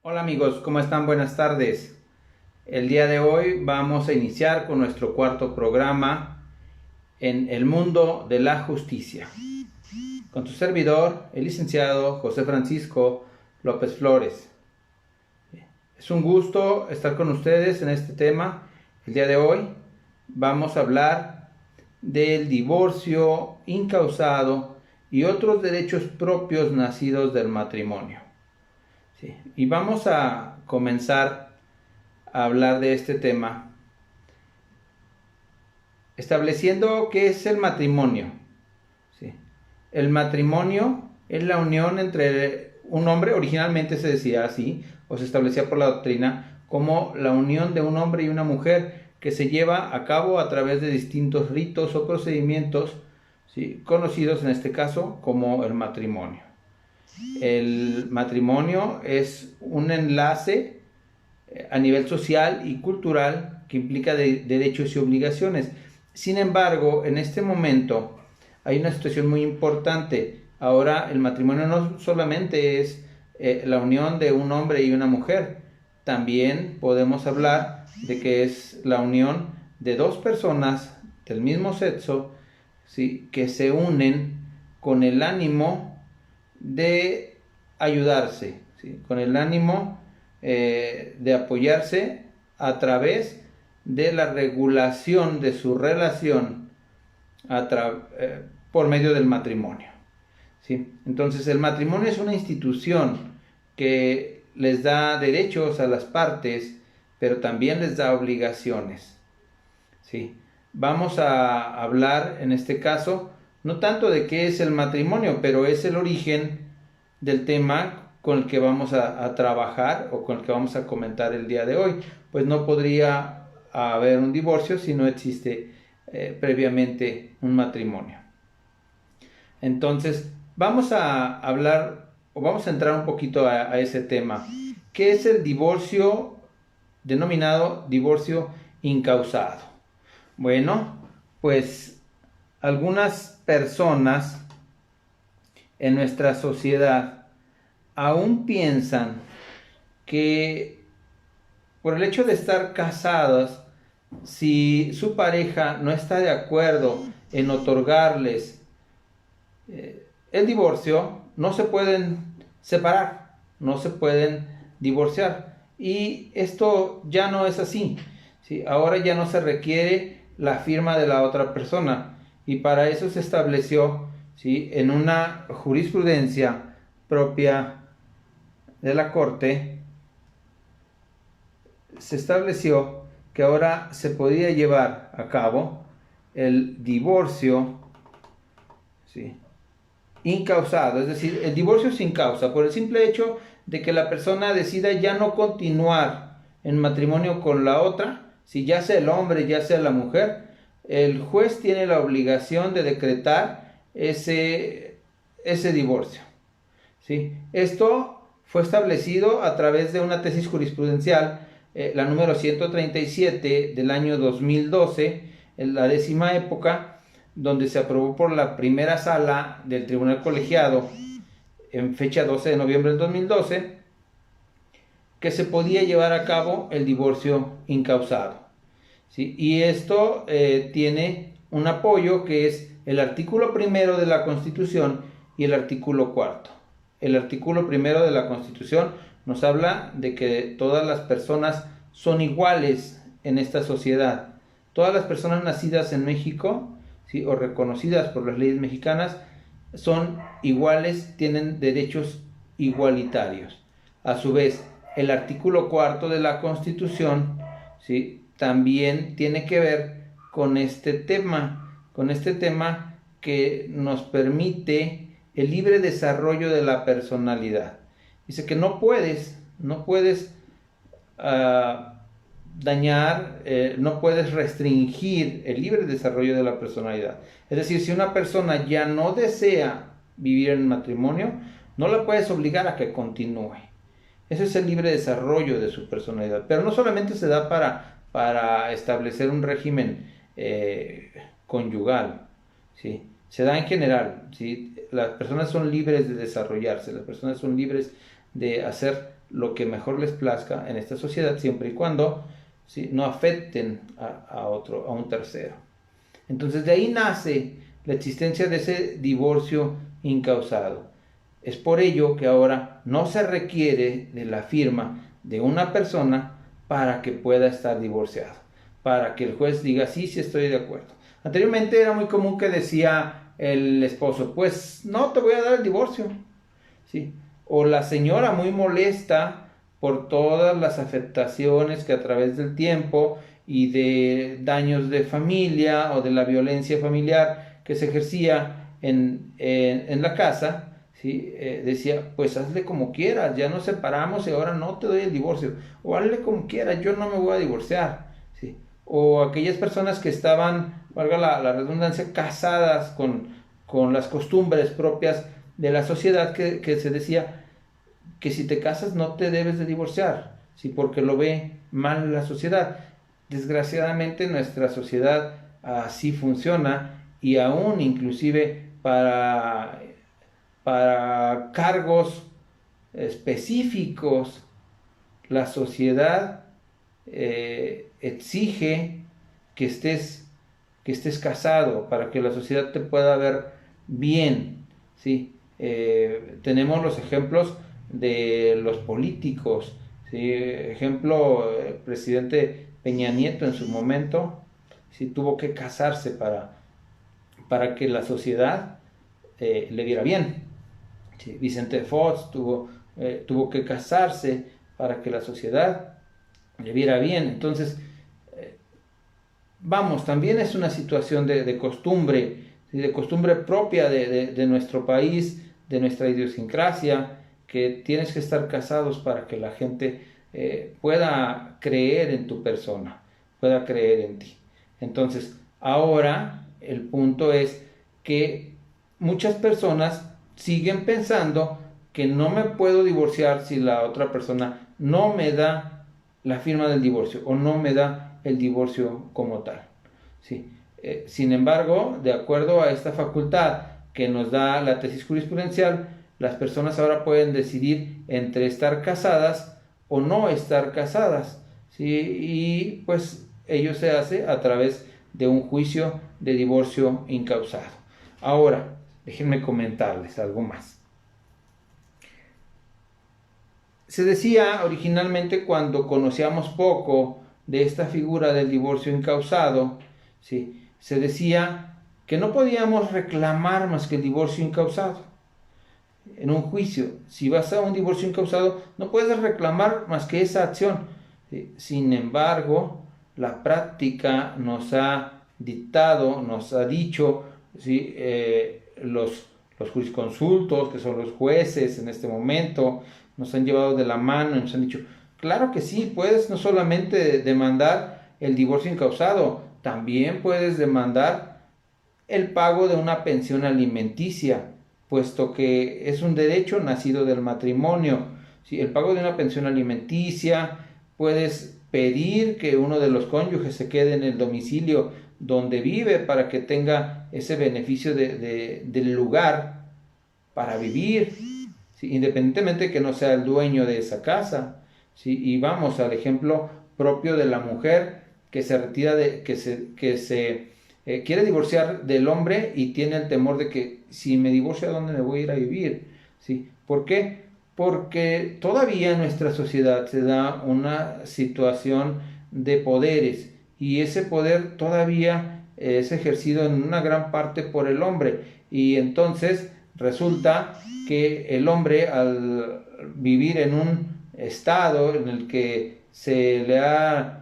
Hola amigos, ¿cómo están? Buenas tardes. El día de hoy vamos a iniciar con nuestro cuarto programa en el mundo de la justicia. Con tu servidor, el licenciado José Francisco López Flores. Es un gusto estar con ustedes en este tema. El día de hoy vamos a hablar del divorcio incausado y otros derechos propios nacidos del matrimonio. Sí. Y vamos a comenzar a hablar de este tema estableciendo qué es el matrimonio. Sí. El matrimonio es la unión entre un hombre, originalmente se decía así, o se establecía por la doctrina, como la unión de un hombre y una mujer que se lleva a cabo a través de distintos ritos o procedimientos, ¿sí?, conocidos en este caso como el matrimonio. El matrimonio es un enlace a nivel social y cultural que implica derechos y obligaciones. Sin embargo, en este momento hay una situación muy importante. Ahora el matrimonio no solamente es la unión de un hombre y una mujer, también podemos hablar de que es la unión de dos personas del mismo sexo, ¿sí?, que se unen con el ánimo de ayudarse, ¿sí?, con el ánimo de apoyarse a través de la regulación de su relación por medio del matrimonio, ¿sí? Entonces el matrimonio es una institución que les da derechos a las partes, pero también les da obligaciones, ¿sí? Vamos a hablar en este caso no tanto de qué es el matrimonio, pero es el origen del tema con el que vamos a trabajar o con el que vamos a comentar el día de hoy. Pues no podría haber un divorcio si no existe previamente un matrimonio. Entonces vamos a hablar o vamos a entrar un poquito a ese tema. ¿Qué es el divorcio denominado divorcio incausado? Bueno, pues algunas personas en nuestra sociedad aún piensan que por el hecho de estar casados, si su pareja no está de acuerdo en otorgarles el divorcio, no se pueden separar, no se pueden divorciar. Y esto ya no es así, ¿sí? Ahora ya no se requiere la firma de la otra persona, y para eso se estableció, ¿sí?, en una jurisprudencia propia de la Corte, se estableció que ahora se podía llevar a cabo el divorcio, ¿sí?, incausado, es decir, el divorcio sin causa, por el simple hecho de que la persona decida ya no continuar en matrimonio con la otra, si ya sea el hombre, ya sea la mujer, el juez tiene la obligación de decretar ese divorcio, ¿sí? Esto fue establecido a través de una tesis jurisprudencial, la número 137 del año 2012, en la 10ª época, donde se aprobó por la primera sala del Tribunal Colegiado en fecha 12 de noviembre del 2012, que se podía llevar a cabo el divorcio incausado, ¿sí? Y esto tiene un apoyo que es el artículo primero de la Constitución y el artículo cuarto. El artículo primero de la Constitución nos habla de que todas las personas son iguales en esta sociedad. Todas las personas nacidas en México, ¿sí?, o reconocidas por las leyes mexicanas, son iguales, tienen derechos igualitarios. A su vez, el artículo cuarto de la Constitución, ¿sí?, también tiene que ver con este tema que nos permite el libre desarrollo de la personalidad. Dice que no puedes dañar, no puedes restringir el libre desarrollo de la personalidad. Es decir, si una persona ya no desea vivir en matrimonio, no la puedes obligar a que continúe. Ese es el libre desarrollo de su personalidad. Pero no solamente se da para establecer un régimen conyugal, ¿sí?, se da en general, ¿sí? Las personas son libres de desarrollarse, las personas son libres de hacer lo que mejor les plazca en esta sociedad, siempre y cuando, ¿sí?, no afecten a un tercero. Entonces de ahí nace la existencia de ese divorcio incausado. Es por ello que ahora no se requiere de la firma de una persona para que pueda estar divorciado, para que el juez diga sí, sí estoy de acuerdo. Anteriormente era muy común que decía el esposo, pues no te voy a dar el divorcio, ¿sí? O la señora muy molesta por todas las afectaciones que a través del tiempo y de daños de familia o de la violencia familiar que se ejercía en la casa, ¿sí? Decía, pues hazle como quieras, ya nos separamos y ahora no te doy el divorcio, o hazle como quieras, yo no me voy a divorciar, ¿sí? O aquellas personas que estaban, valga la redundancia, casadas con las costumbres propias de la sociedad, que se decía que si te casas no te debes de divorciar, ¿sí? Porque lo ve mal la sociedad. Desgraciadamente nuestra sociedad así funciona, y aún inclusive para cargos específicos la sociedad exige que estés casado para que la sociedad te pueda ver bien, ¿sí? Tenemos los ejemplos de los políticos, ¿sí? Ejemplo, el presidente Peña Nieto en su momento, ¿sí?, tuvo que casarse para que la sociedad le viera bien. ¿Sí? Vicente Fox tuvo que casarse para que la sociedad le viera bien. Entonces, vamos, también es una situación de costumbre, ¿sí?, de costumbre propia de nuestro país, de nuestra idiosincrasia, que tienes que estar casados para que la gente pueda creer en tu persona, pueda creer en ti. Entonces, ahora el punto es que muchas personas siguen pensando que no me puedo divorciar si la otra persona no me da la firma del divorcio o no me da el divorcio como tal, ¿sí? Sin embargo, de acuerdo a esta facultad que nos da la tesis jurisprudencial, las personas ahora pueden decidir entre estar casadas o no estar casadas, ¿sí? Y pues ello se hace a través de un juicio de divorcio incausado. Ahora, déjenme comentarles algo más. Se decía originalmente, cuando conocíamos poco de esta figura del divorcio incausado, ¿sí?, se decía que no podíamos reclamar más que el divorcio incausado. En un juicio, si vas a un divorcio incausado, no puedes reclamar más que esa acción. ¿Sí? Sin embargo, la práctica nos ha dictado, nos ha dicho, ¿sí?, los jurisconsultos, que son los jueces en este momento, nos han llevado de la mano y nos han dicho, claro que sí, puedes no solamente demandar el divorcio incausado, también puedes demandar el pago de una pensión alimenticia, puesto que es un derecho nacido del matrimonio. ¿Sí? El pago de una pensión alimenticia, puedes pedir que uno de los cónyuges se quede en el domicilio donde vive para que tenga ese beneficio del lugar para vivir, ¿sí?, independientemente que no sea el dueño de esa casa, ¿sí? Y vamos al ejemplo propio de la mujer que se retira que se quiere divorciar del hombre y tiene el temor de que si me divorcio, ¿a dónde me voy a ir a vivir? ¿Sí? ¿Por qué? Porque todavía en nuestra sociedad se da una situación de poderes, y ese poder todavía es ejercido en una gran parte por el hombre, y entonces resulta que el hombre, al vivir en un estado en el que se le ha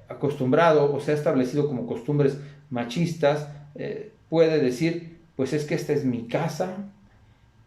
acostumbrado o se ha establecido como costumbres machistas, puede decir, pues es que esta es mi casa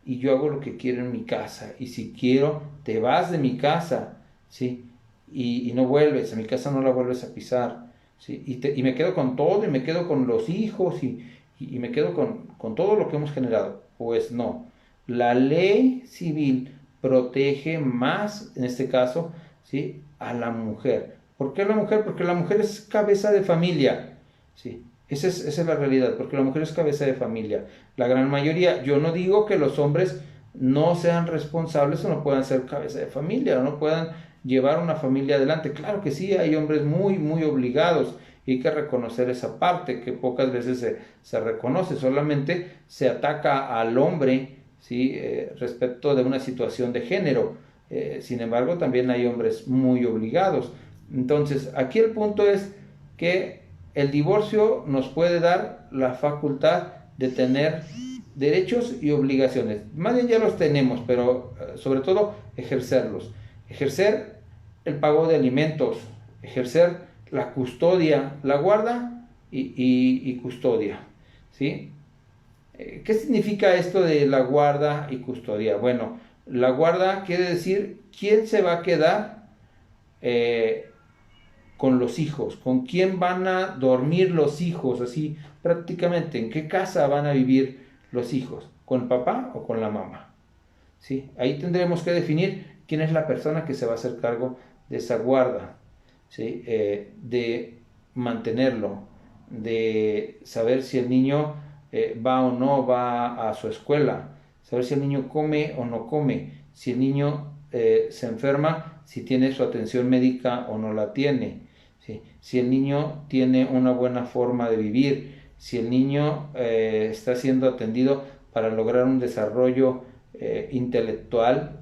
y yo hago lo que quiero en mi casa, y si quiero te vas de mi casa, ¿sí?, y no vuelves, a mi casa no la vuelves a pisar, ¿sí?, y me quedo con todo, y me quedo con los hijos, y me quedo con todo lo que hemos generado. Pues no, la ley civil protege más, en este caso, ¿sí?, a la mujer. ¿Por qué a la mujer? Porque la mujer es cabeza de familia, ¿sí? Esa es la realidad, porque la mujer es cabeza de familia. La gran mayoría, yo no digo que los hombres no sean responsables o no puedan ser cabeza de familia o no puedan llevar una familia adelante. Claro que sí, hay hombres muy obligados y hay que reconocer esa parte que pocas veces se reconoce, solamente se ataca al hombre, ¿sí? Respecto de una situación de género. Sin embargo, también hay hombres muy obligados. Entonces, aquí el punto es que el divorcio nos puede dar la facultad de tener derechos y obligaciones. Más bien ya los tenemos, pero sobre todo ejercerlos. Ejercer el pago de alimentos, ejercer la custodia, la guarda y custodia. ¿Sí? ¿Qué significa esto de la guarda y custodia? Bueno, la guarda quiere decir quién se va a quedar con los hijos, con quién van a dormir los hijos, así prácticamente, en qué casa van a vivir los hijos, con el papá o con la mamá. ¿Sí? Ahí tendremos que definir quién es la persona que se va a hacer cargo de esa guarda, ¿sí? De mantenerlo, de saber si el niño va o no va a su escuela, saber si el niño come o no come, si el niño se enferma, si tiene su atención médica o no la tiene, ¿sí? Si el niño tiene una buena forma de vivir, si el niño está siendo atendido para lograr un desarrollo intelectual,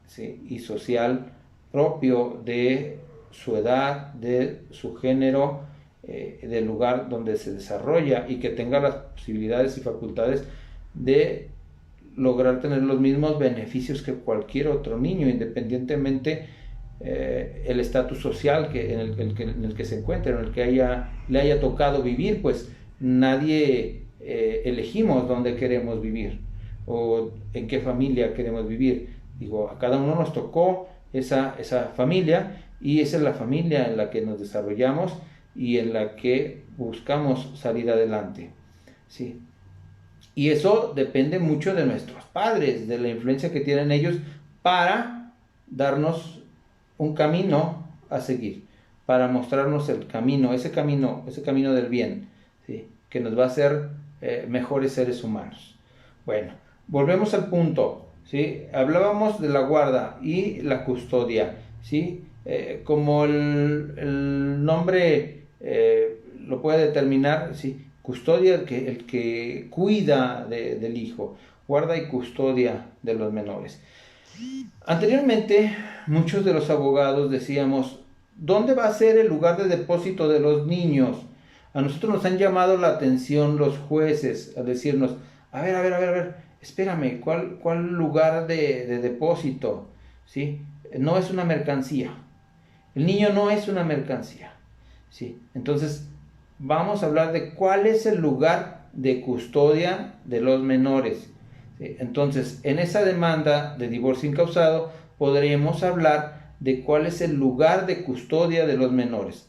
¿sí? Y social propio de su edad, de su género, del lugar donde se desarrolla y que tenga las posibilidades y facultades de lograr tener los mismos beneficios que cualquier otro niño, independientemente el estatus social en el que se encuentre, en el que le haya tocado vivir, pues nadie elegimos dónde queremos vivir o en qué familia queremos vivir. Digo, a cada uno nos tocó esa familia y esa es la familia en la que nos desarrollamos y en la que buscamos salir adelante. ¿Sí? Y eso depende mucho de nuestros padres, de la influencia que tienen ellos para darnos un camino a seguir, para mostrarnos el camino, ese camino del bien, ¿sí? Que nos va a hacer mejores seres humanos. Bueno, volvemos al punto. ¿Sí? Hablábamos de la guarda y la custodia, ¿sí? Como el nombre lo puede determinar, ¿sí? Custodia, el que cuida del hijo, guarda y custodia de los menores. Anteriormente, muchos de los abogados decíamos, ¿dónde va a ser el lugar de depósito de los niños? A nosotros nos han llamado la atención los jueces a decirnos, a ver, espérame, ¿cuál lugar de depósito? ¿Sí? No es una mercancía. El niño no es una mercancía. ¿Sí? Entonces, vamos a hablar de cuál es el lugar de custodia de los menores. ¿Sí? Entonces, en esa demanda de divorcio incausado, podremos hablar de cuál es el lugar de custodia de los menores.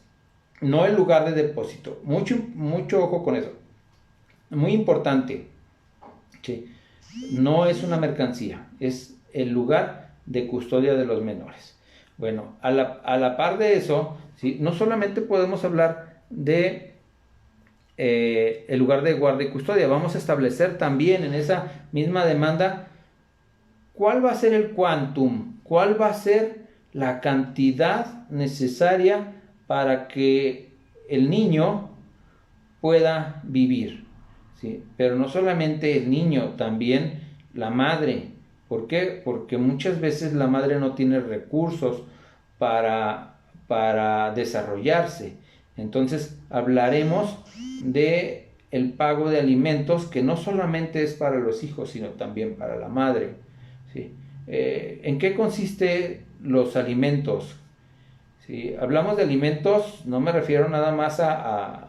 No el lugar de depósito. Mucho ojo con eso. Muy importante. ¿Sí? No es una mercancía, es el lugar de custodia de los menores. Bueno, a la par de eso, ¿sí? No solamente podemos hablar de el lugar de guarda y custodia, vamos a establecer también en esa misma demanda cuál va a ser el quantum, cuál va a ser la cantidad necesaria para que el niño pueda vivir. ¿Sí? Pero no solamente el niño, también la madre. ¿Por qué? Porque muchas veces la madre no tiene recursos para desarrollarse. Entonces hablaremos de el pago de alimentos que no solamente es para los hijos, sino también para la madre. ¿Sí? ¿En qué consiste los alimentos? ¿Sí? Hablamos de alimentos, no me refiero nada más a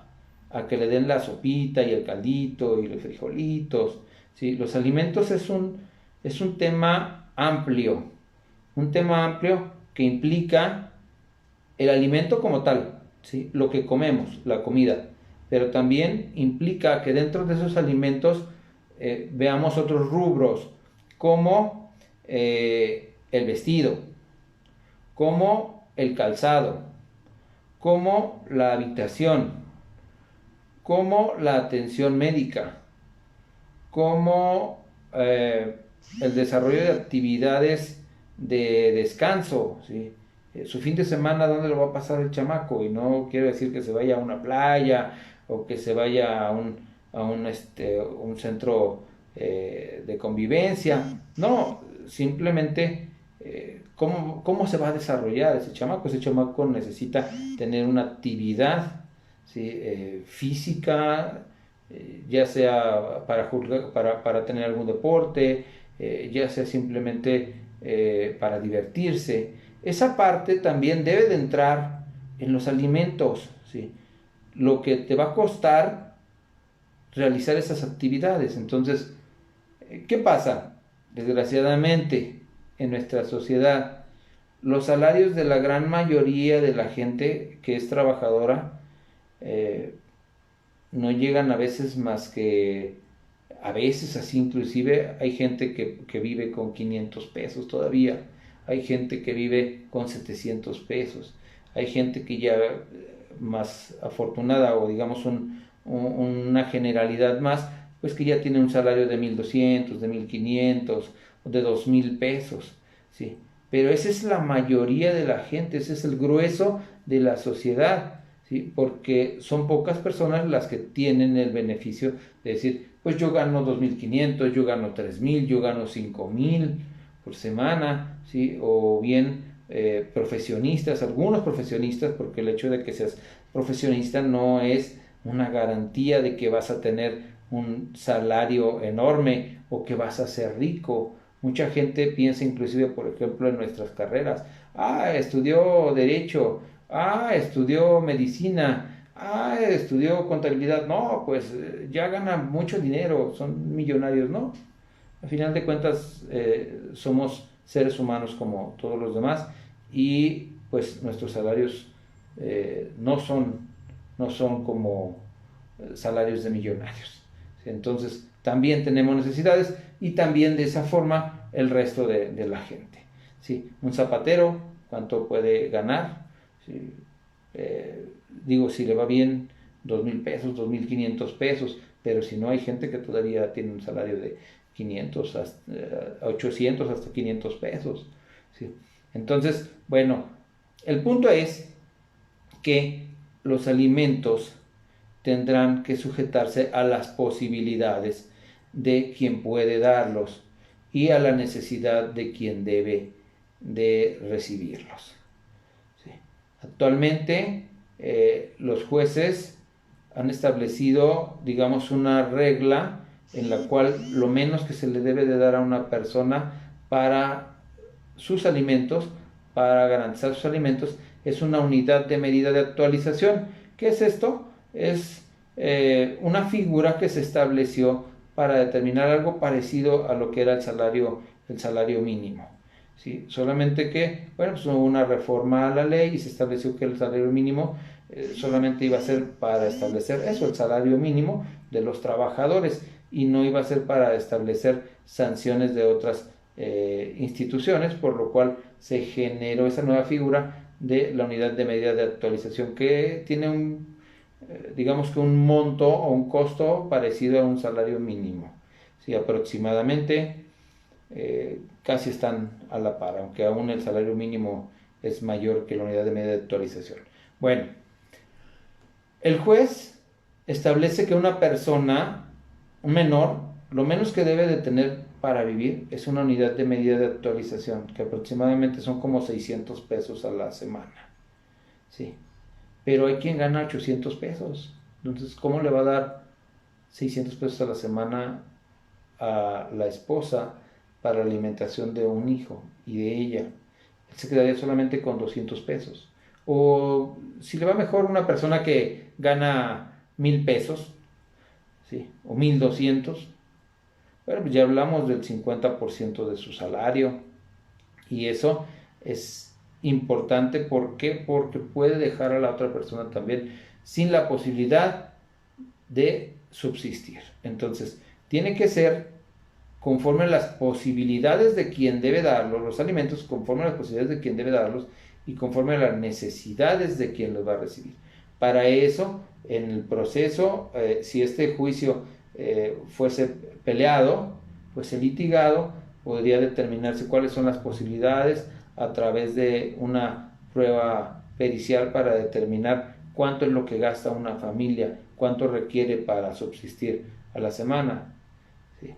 que le den la sopita y el caldito y los frijolitos. ¿Sí? Los alimentos es un tema amplio que implica el alimento como tal, ¿sí? Lo que comemos, la comida, pero también implica que dentro de esos alimentos veamos otros rubros, como el vestido, como el calzado, como la habitación, como la atención médica, como el desarrollo de actividades de descanso, ¿sí? Su fin de semana, ¿dónde lo va a pasar el chamaco? Y no quiero decir que se vaya a una playa o que se vaya un centro de convivencia. No, simplemente ¿cómo se va a desarrollar ese chamaco? Ese chamaco necesita tener una actividad, ¿sí? Física, ya sea para tener algún deporte, ya sea simplemente para divertirse. Esa parte también debe de entrar en los alimentos, ¿sí? Lo que te va a costar realizar esas actividades. Entonces, ¿qué pasa? Desgraciadamente, en nuestra sociedad, los salarios de la gran mayoría de la gente que es trabajadora no llegan a veces más que, a veces así inclusive, hay gente que vive con 500 pesos todavía, hay gente que vive con 700 pesos, hay gente que ya más afortunada o digamos una generalidad más, pues que ya tiene un salario de 1,200, de 1,500, de 2,000 pesos, ¿sí? Pero esa es la mayoría de la gente, ese es el grueso de la sociedad, ¿sí? Porque son pocas personas las que tienen el beneficio de decir, pues yo gano 2,500, yo gano 3,000, yo gano 5,000 por semana, ¿sí? O bien profesionistas, algunos profesionistas, porque el hecho de que seas profesionista no es una garantía de que vas a tener un salario enorme o que vas a ser rico. Mucha gente piensa inclusive, por ejemplo, en nuestras carreras, estudió derecho, estudió medicina, estudió contabilidad, no, pues ya gana mucho dinero, son millonarios, no. Al final de cuentas somos seres humanos como todos los demás y pues nuestros salarios no son como salarios de millonarios. Entonces también tenemos necesidades y también de esa forma el resto de la gente. ¿Sí? Un zapatero, ¿cuánto puede ganar? ¿Sí? Digo, si le va bien, 2,000 pesos, 2,500 pesos, pero si no, hay gente que todavía tiene un salario de 500, 800 hasta 500 pesos. ¿Sí? Entonces, bueno, el punto es que los alimentos tendrán que sujetarse a las posibilidades de quien puede darlos y a la necesidad de quien debe de recibirlos. ¿Sí? Actualmente los jueces han establecido, digamos, una regla en la cual lo menos que se le debe de dar a una persona para sus alimentos, para garantizar sus alimentos, es una unidad de medida de actualización. ¿Qué es esto? Es una figura que se estableció para determinar algo parecido a lo que era el salario mínimo. ¿Sí? Solamente que, bueno, pues hubo una reforma a la ley y se estableció que el salario mínimo solamente iba a ser para establecer eso, el salario mínimo de los trabajadores, y no iba a ser para establecer sanciones de otras instituciones, por lo cual se generó esa nueva figura de la unidad de medida de actualización que tiene digamos que un monto o un costo parecido a un salario mínimo. Sí, aproximadamente casi están a la par, aunque aún el salario mínimo es mayor que la unidad de medida de actualización. Bueno, el juez establece que una persona, un menor, lo menos que debe de tener para vivir es una unidad de medida de actualización, que aproximadamente son como 600 pesos a la semana. Sí. Pero hay quien gana 800 pesos. Entonces, ¿cómo le va a dar 600 pesos a la semana a la esposa para la alimentación de un hijo y de ella? Él se quedaría solamente con 200 pesos. O si le va mejor una persona que gana 1,000 pesos, ¿sí? O 1,200, bueno, pues ya hablamos del 50% de su salario. Y eso es importante. ¿Por qué? Porque puede dejar a la otra persona también sin la posibilidad de subsistir. Entonces, tiene que ser conforme a las posibilidades de quien debe darlos, los alimentos, conforme a las posibilidades de quien debe darlos y conforme a las necesidades de quien los va a recibir. Para eso, en el proceso, si este juicio fuese peleado, fuese litigado, podría determinarse cuáles son las posibilidades a través de una prueba pericial para determinar cuánto es lo que gasta una familia, cuánto requiere para subsistir a la semana. ¿Sí?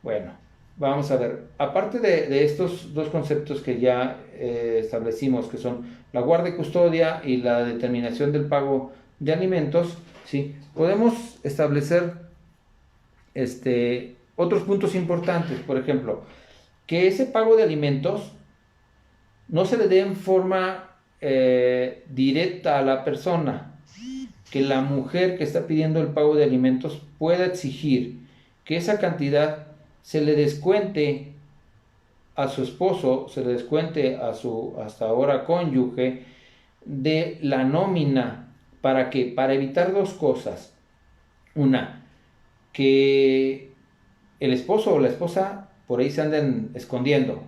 Bueno, vamos a ver, aparte de estos dos conceptos que ya establecimos, que son la guarda y custodia y la determinación del pago de alimentos, ¿sí? Podemos establecer otros puntos importantes. Por ejemplo, que ese pago de alimentos no se le dé en forma directa a la persona, que la mujer que está pidiendo el pago de alimentos pueda exigir que esa cantidad se le descuente a su esposo, se le descuente a su hasta ahora cónyuge de la nómina. ¿Para qué? Para evitar dos cosas. Una, que el esposo o la esposa por ahí se anden escondiendo,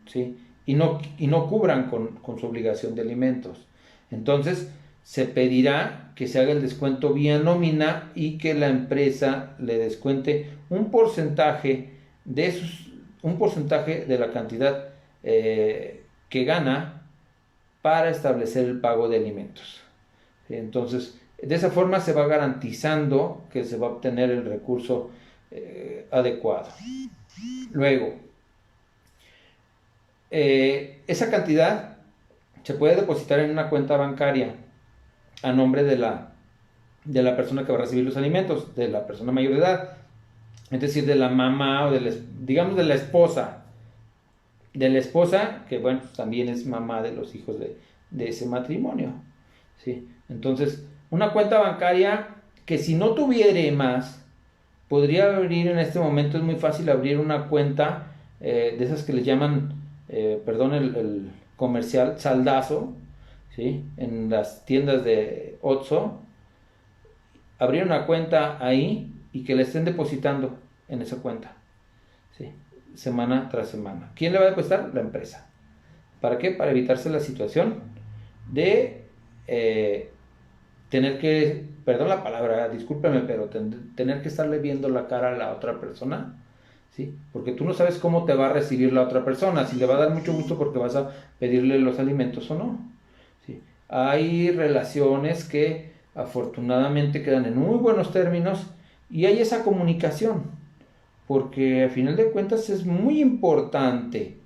¿sí? Y no cubran con su obligación de alimentos. Entonces, se pedirá que se haga el descuento vía nómina y que la empresa le descuente un porcentaje de la cantidad que gana para establecer el pago de alimentos. Entonces, de esa forma se va garantizando que se va a obtener el recurso adecuado. Luego, esa cantidad se puede depositar en una cuenta bancaria a nombre de la persona que va a recibir los alimentos, de la persona mayor de edad, es decir, de la mamá o digamos de la esposa, que bueno, también es mamá de los hijos de ese matrimonio, ¿sí? Entonces, una cuenta bancaria que si no tuviere más, podría abrir en este momento, es muy fácil abrir una cuenta de esas que les llaman, perdón el comercial, saldazo, ¿sí? En las tiendas de Oxxo, abrir una cuenta ahí y que le estén depositando en esa cuenta, ¿sí? Semana tras semana. ¿Quién le va a depositar? La empresa. ¿Para qué? Para evitarse la situación de tener que, perdón la palabra, discúlpeme, pero tener que estarle viendo la cara a la otra persona, ¿sí? Porque tú no sabes cómo te va a recibir la otra persona, si le va a dar mucho gusto porque vas a pedirle los alimentos o no, ¿sí? Hay relaciones que afortunadamente quedan en muy buenos términos y hay esa comunicación, porque a final de cuentas es muy importante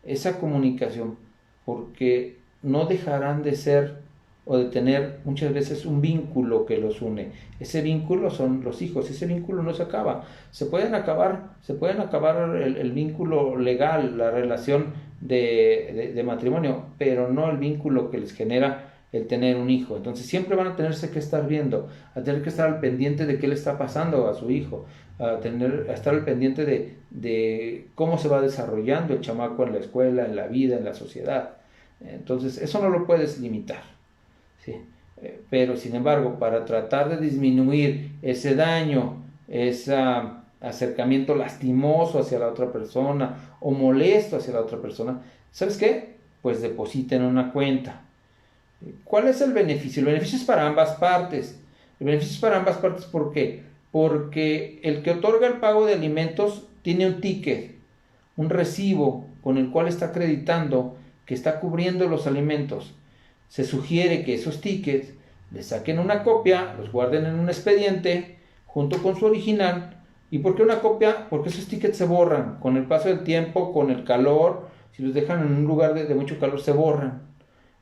esa comunicación, porque no dejarán de ser o de tener muchas veces un vínculo que los une. Ese vínculo son los hijos, ese vínculo no se acaba. Se pueden acabar el vínculo legal, la relación de matrimonio, pero no el vínculo que les genera el tener un hijo. Entonces siempre van a tenerse que estar viendo, a tener que estar al pendiente de qué le está pasando a su hijo, a estar al pendiente de cómo se va desarrollando el chamaco en la escuela, en la vida, en la sociedad. Entonces eso no lo puedes limitar, ¿sí? Pero sin embargo, para tratar de disminuir ese daño, ese acercamiento lastimoso hacia la otra persona o molesto hacia la otra persona, ¿sabes qué? Pues depositen una cuenta. ¿Cuál es el beneficio? El beneficio es para ambas partes. El beneficio es para ambas partes, ¿por qué? Porque el que otorga el pago de alimentos tiene un ticket, un recibo con el cual está acreditando que está cubriendo los alimentos. Se sugiere que esos tickets le saquen una copia, los guarden en un expediente junto con su original. ¿Y por qué una copia? Porque esos tickets se borran con el paso del tiempo, con el calor. Si los dejan en un lugar de mucho calor, se borran.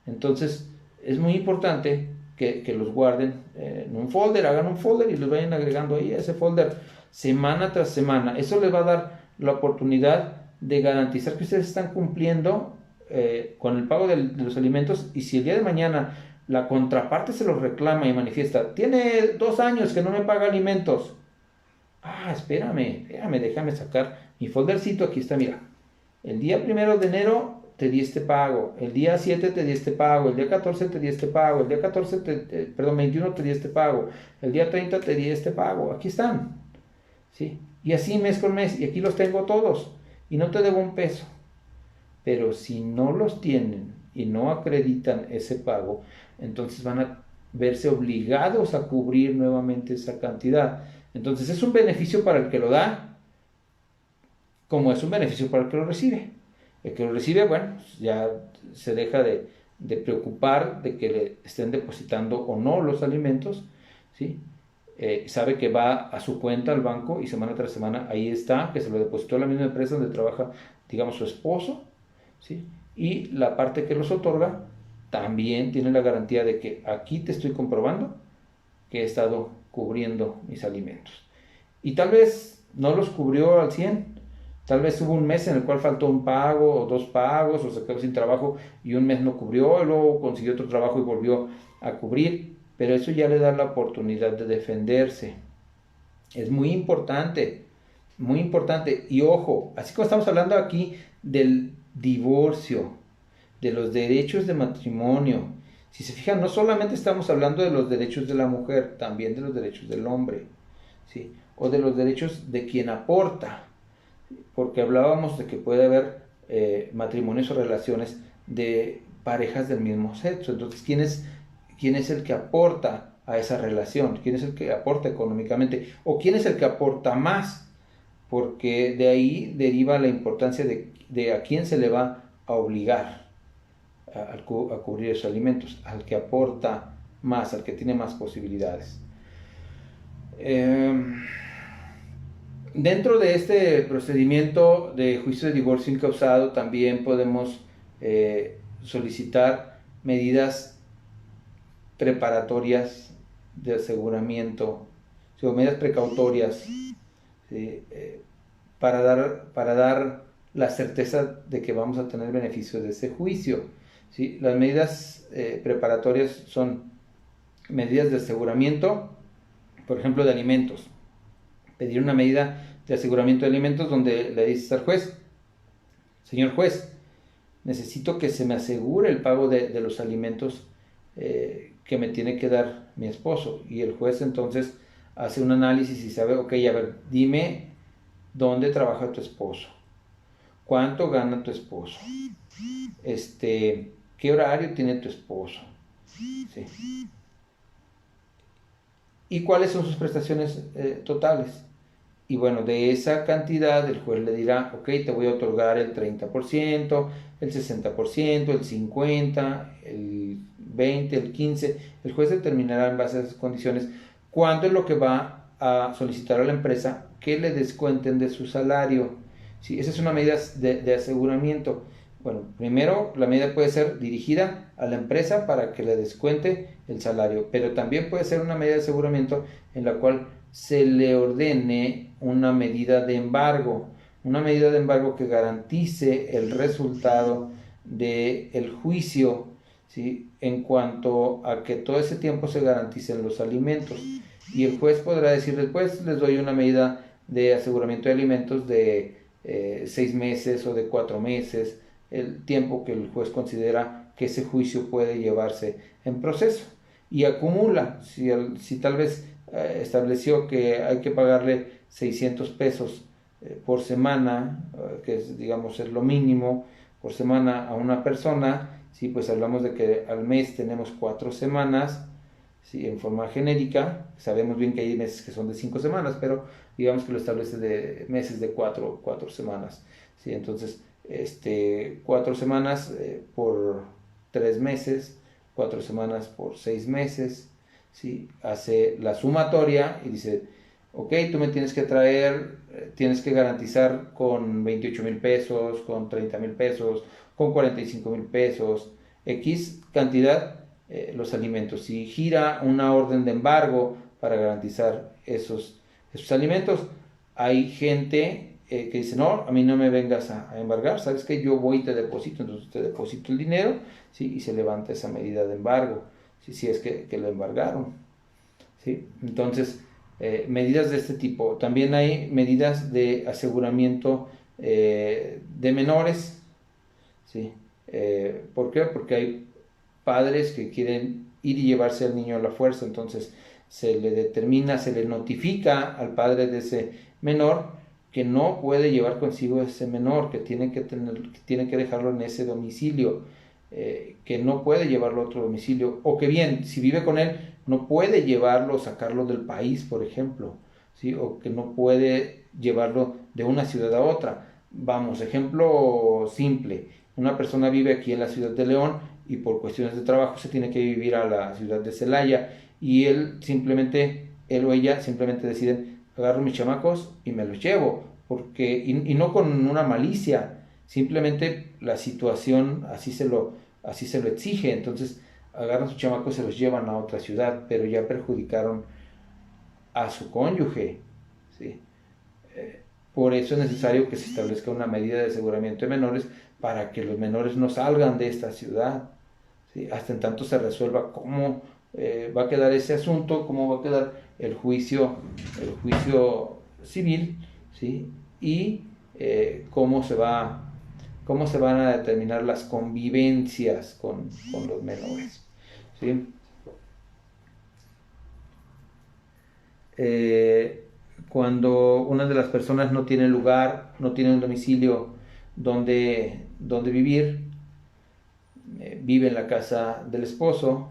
Entonces, es muy importante que los guarden en un folder, hagan un folder y los vayan agregando ahí a ese folder semana tras semana. Eso les va a dar la oportunidad de garantizar que ustedes están cumpliendo con el pago de los alimentos, y si el día de mañana la contraparte se los reclama y manifiesta, tiene 2 años que no me paga alimentos, espérame, déjame sacar mi foldercito, aquí está, mira, el día 1 de enero te di este pago, el día 7 te di este pago, el día 14 te di este pago, el día 21 te di este pago, el día 30 te di este pago, aquí están, ¿sí? Y así mes con mes, y aquí los tengo todos, y no te debo un peso. Pero si no los tienen y no acreditan ese pago, entonces van a verse obligados a cubrir nuevamente esa cantidad. Entonces es un beneficio para el que lo da, como es un beneficio para el que lo recibe. El que lo recibe, bueno, ya se deja de preocupar de que le estén depositando o no los alimentos, ¿sí? Sabe que va a su cuenta al banco y semana tras semana ahí está, que se lo depositó la misma empresa donde trabaja, digamos, su esposo, ¿sí? Y la parte que los otorga también tiene la garantía de que aquí te estoy comprobando que he estado cubriendo mis alimentos. Y tal vez no los cubrió al 100, tal vez hubo un mes en el cual faltó un pago o 2 pagos o se quedó sin trabajo y un mes no cubrió, y luego consiguió otro trabajo y volvió a cubrir, pero eso ya le da la oportunidad de defenderse. Es muy importante. Y ojo, así como estamos hablando aquí del divorcio, de los derechos de matrimonio, si se fijan, no solamente estamos hablando de los derechos de la mujer, también de los derechos del hombre, ¿sí? O de los derechos de quien aporta, porque hablábamos de que puede haber matrimonios o relaciones de parejas del mismo sexo. Entonces, quién es el que aporta a esa relación? ¿Quién es el que aporta económicamente? ¿O quién es el que aporta más? Porque de ahí deriva la importancia de a quién se le va a obligar a cubrir esos alimentos, al que aporta más, al que tiene más posibilidades. Dentro de este procedimiento de juicio de divorcio incausado también podemos solicitar medidas preparatorias de aseguramiento, o medidas precautorias, ¿sí? Para dar la certeza de que vamos a tener beneficios de ese juicio, ¿sí? Las medidas preparatorias son medidas de aseguramiento, por ejemplo, de alimentos. Pedir una medida de aseguramiento de alimentos donde le dices al juez: señor juez, necesito que se me asegure el pago de los alimentos que me tiene que dar mi esposo. Y el juez entonces hace un análisis y sabe, ok, a ver, dime dónde trabaja tu esposo, cuánto gana tu esposo, qué horario tiene tu esposo, ¿sí? Y cuáles son sus prestaciones totales. Y bueno, de esa cantidad el juez le dirá, ok, te voy a otorgar el 30%, el 60%, el 50%, el 20%, el 15%. El juez determinará en base a esas condiciones cuánto es lo que va a solicitar a la empresa que le descuenten de su salario. ¿Sí? Esa es una medida de aseguramiento. Bueno, primero la medida puede ser dirigida a la empresa para que le descuente el salario, pero también puede ser una medida de aseguramiento en la cual se le ordene una medida de embargo que garantice el resultado del juicio, ¿sí? En cuanto a que todo ese tiempo se garanticen los alimentos. Y el juez podrá decir después, les doy una medida de aseguramiento de alimentos de 6 meses o de 4 meses, el tiempo que el juez considera que ese juicio puede llevarse en proceso. Y acumula, si tal vez estableció que hay que pagarle 600 pesos por semana, que es, digamos, es lo mínimo por semana a una persona, ¿sí? Pues hablamos de que al mes tenemos 4 semanas, ¿sí? En forma genérica, sabemos bien que hay meses que son de 5 semanas, pero digamos que lo establece de meses de 4 semanas, ¿sí? Entonces, 4 semanas por 3 meses, 4 semanas por 6 meses, ¿sí? Hace la sumatoria y dice, ok, tú me tienes que traer, tienes que garantizar con 28,000 pesos, con 30,000 pesos, con 45,000 pesos, X cantidad, los alimentos. Si gira una orden de embargo para garantizar esos alimentos, hay gente que dice, no, a mí no me vengas a embargar, sabes que yo voy y te deposito, entonces te deposito el dinero, ¿sí? Y se levanta esa medida de embargo, ¿sí? Si es que lo embargaron, ¿sí? Entonces, medidas de este tipo. También hay medidas de aseguramiento de menores, ¿sí? ¿Por qué? Porque hay padres que quieren ir y llevarse al niño a la fuerza, entonces se le determina, se le notifica al padre de ese menor que no puede llevar consigo ese menor, que tiene que dejarlo en ese domicilio, que no puede llevarlo a otro domicilio, o que bien, si vive con él, no puede llevarlo, sacarlo del país, por ejemplo, ¿sí? O que no puede llevarlo de una ciudad a otra. Vamos, ejemplo simple. Una persona vive aquí en la ciudad de León y por cuestiones de trabajo se tiene que vivir a la ciudad de Celaya y él o ella simplemente deciden, agarro mis chamacos y me los llevo, porque, y no con una malicia, simplemente la situación así se lo exige, entonces agarran sus chamacos y se los llevan a otra ciudad, pero ya perjudicaron a su cónyuge, ¿sí? Por eso es necesario que se establezca una medida de aseguramiento de menores para que los menores no salgan de esta ciudad, ¿sí? Hasta en tanto se resuelva cómo va a quedar ese asunto, cómo va a quedar el juicio civil, ¿sí? Y cómo se van a determinar las convivencias con los menores, ¿sí? Cuando una de las personas no tiene lugar, no tiene un domicilio donde vivir, vive en la casa del esposo,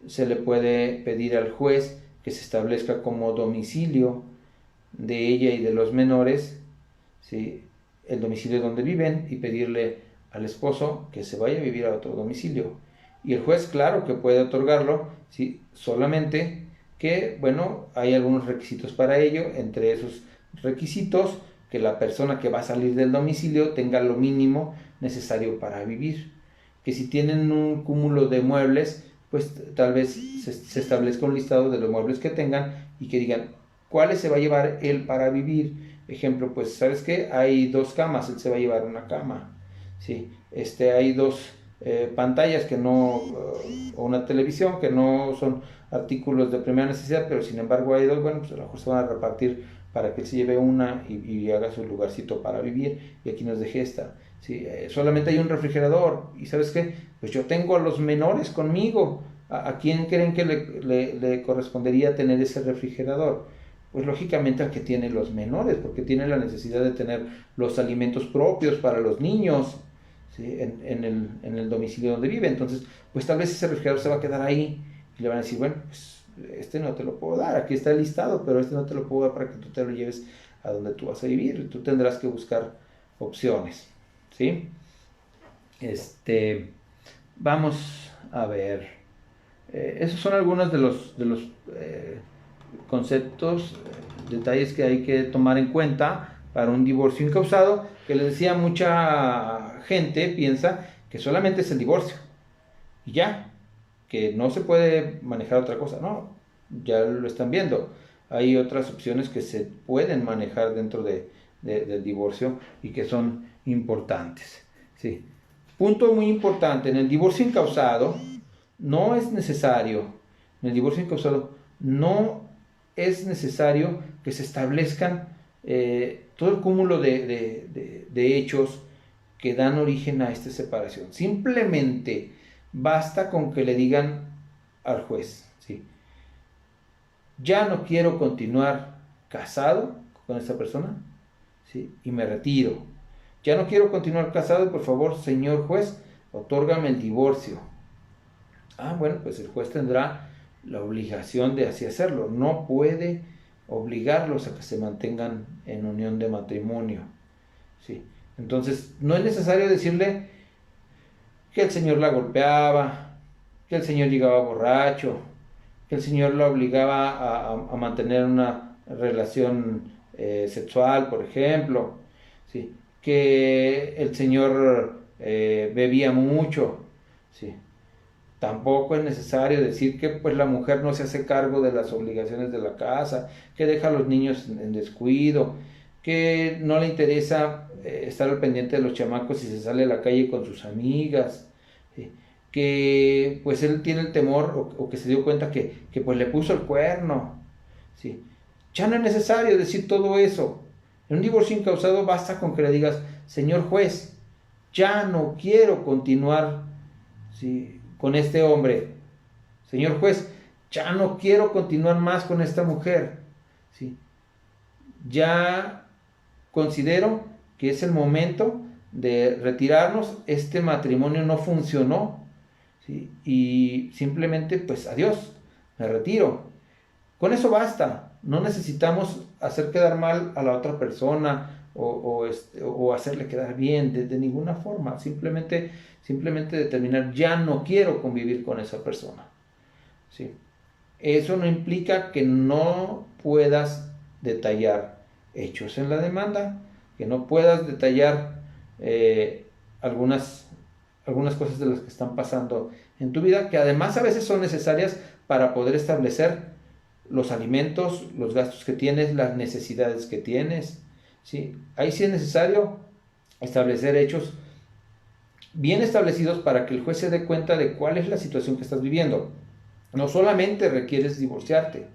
se le puede pedir al juez que se establezca como domicilio de ella y de los menores, ¿sí? El domicilio donde viven y pedirle al esposo que se vaya a vivir a otro domicilio. Y el juez, claro que puede otorgarlo, ¿sí? Solamente que, bueno, hay algunos requisitos para ello, entre esos requisitos, que la persona que va a salir del domicilio tenga lo mínimo necesario para vivir. Que si tienen un cúmulo de muebles, pues tal vez se establezca un listado de los muebles que tengan y que digan cuáles se va a llevar él para vivir. Ejemplo, pues, ¿sabes qué? Hay 2 camas, él se va a llevar una cama. ¿Sí? Hay 2 pantallas que no, o una televisión que no son artículos de primera necesidad, pero sin embargo hay 2, bueno, pues a lo mejor se van a repartir para que él se lleve una y haga su lugarcito para vivir y aquí nos deje esta. ¿Sí? Solamente hay un refrigerador y ¿sabes qué? Pues yo tengo a los menores conmigo. ¿A quién creen que le correspondería tener ese refrigerador? Pues lógicamente al que tiene los menores, porque tiene la necesidad de tener los alimentos propios para los niños, ¿sí? en el domicilio donde vive. Entonces, pues tal vez ese refrigerador se va a quedar ahí y le van a decir, bueno, pues este no te lo puedo dar, aquí está el listado, pero este no te lo puedo dar para que tú te lo lleves a donde tú vas a vivir. Tú tendrás que buscar opciones, ¿sí? Vamos a ver. Esos son algunos de los conceptos, detalles que hay que tomar en cuenta para un divorcio incausado, que les decía, mucha gente piensa que solamente es el divorcio y ya, que no se puede manejar otra cosa. No, ya lo están viendo. Hay otras opciones que se pueden manejar dentro del divorcio y que son importantes, ¿sí? Punto muy importante, en el divorcio incausado no es necesario, en el divorcio incausado no es necesario que se establezcan todo el cúmulo de hechos que dan origen a esta separación. Simplemente basta con que le digan al juez, ¿sí? Ya no quiero continuar casado con esta persona, ¿sí? Y me retiro. Ya no quiero continuar casado y por favor, señor juez, otórgame el divorcio. Ah, bueno, pues el juez tendrá la obligación de así hacerlo. No puede obligarlos a que se mantengan en unión de matrimonio, ¿sí? Entonces, no es necesario decirle que el señor la golpeaba, que el señor llegaba borracho, que el señor la obligaba a mantener una relación sexual, por ejemplo, ¿sí? Que el señor bebía mucho, ¿sí? Tampoco es necesario decir que pues la mujer no se hace cargo de las obligaciones de la casa, que deja a los niños en descuido, que no le interesa estar al pendiente de los chamacos si se sale a la calle con sus amigas, ¿sí? Que pues él tiene el temor o que se dio cuenta que pues le puso el cuerno, ¿sí? Ya no es necesario decir todo eso. En un divorcio incausado basta con que le digas, señor juez, ya no quiero continuar, ¿sí?, con este hombre. Señor juez, ya no quiero continuar más con esta mujer, ¿sí? Ya considero que es el momento de retirarnos. Este matrimonio no funcionó, ¿sí? Y simplemente, pues adiós, me retiro. Con eso basta. No necesitamos hacer quedar mal a la otra persona o hacerle quedar bien, de ninguna forma, simplemente determinar, ya no quiero convivir con esa persona, ¿sí? Eso no implica que no puedas detallar hechos en la demanda, que no puedas detallar algunas cosas de las que están pasando en tu vida, que además a veces son necesarias para poder establecer los alimentos, los gastos que tienes, las necesidades que tienes, ¿sí? Ahí sí es necesario establecer hechos bien establecidos para que el juez se dé cuenta de cuál es la situación que estás viviendo. No solamente requieres divorciarte,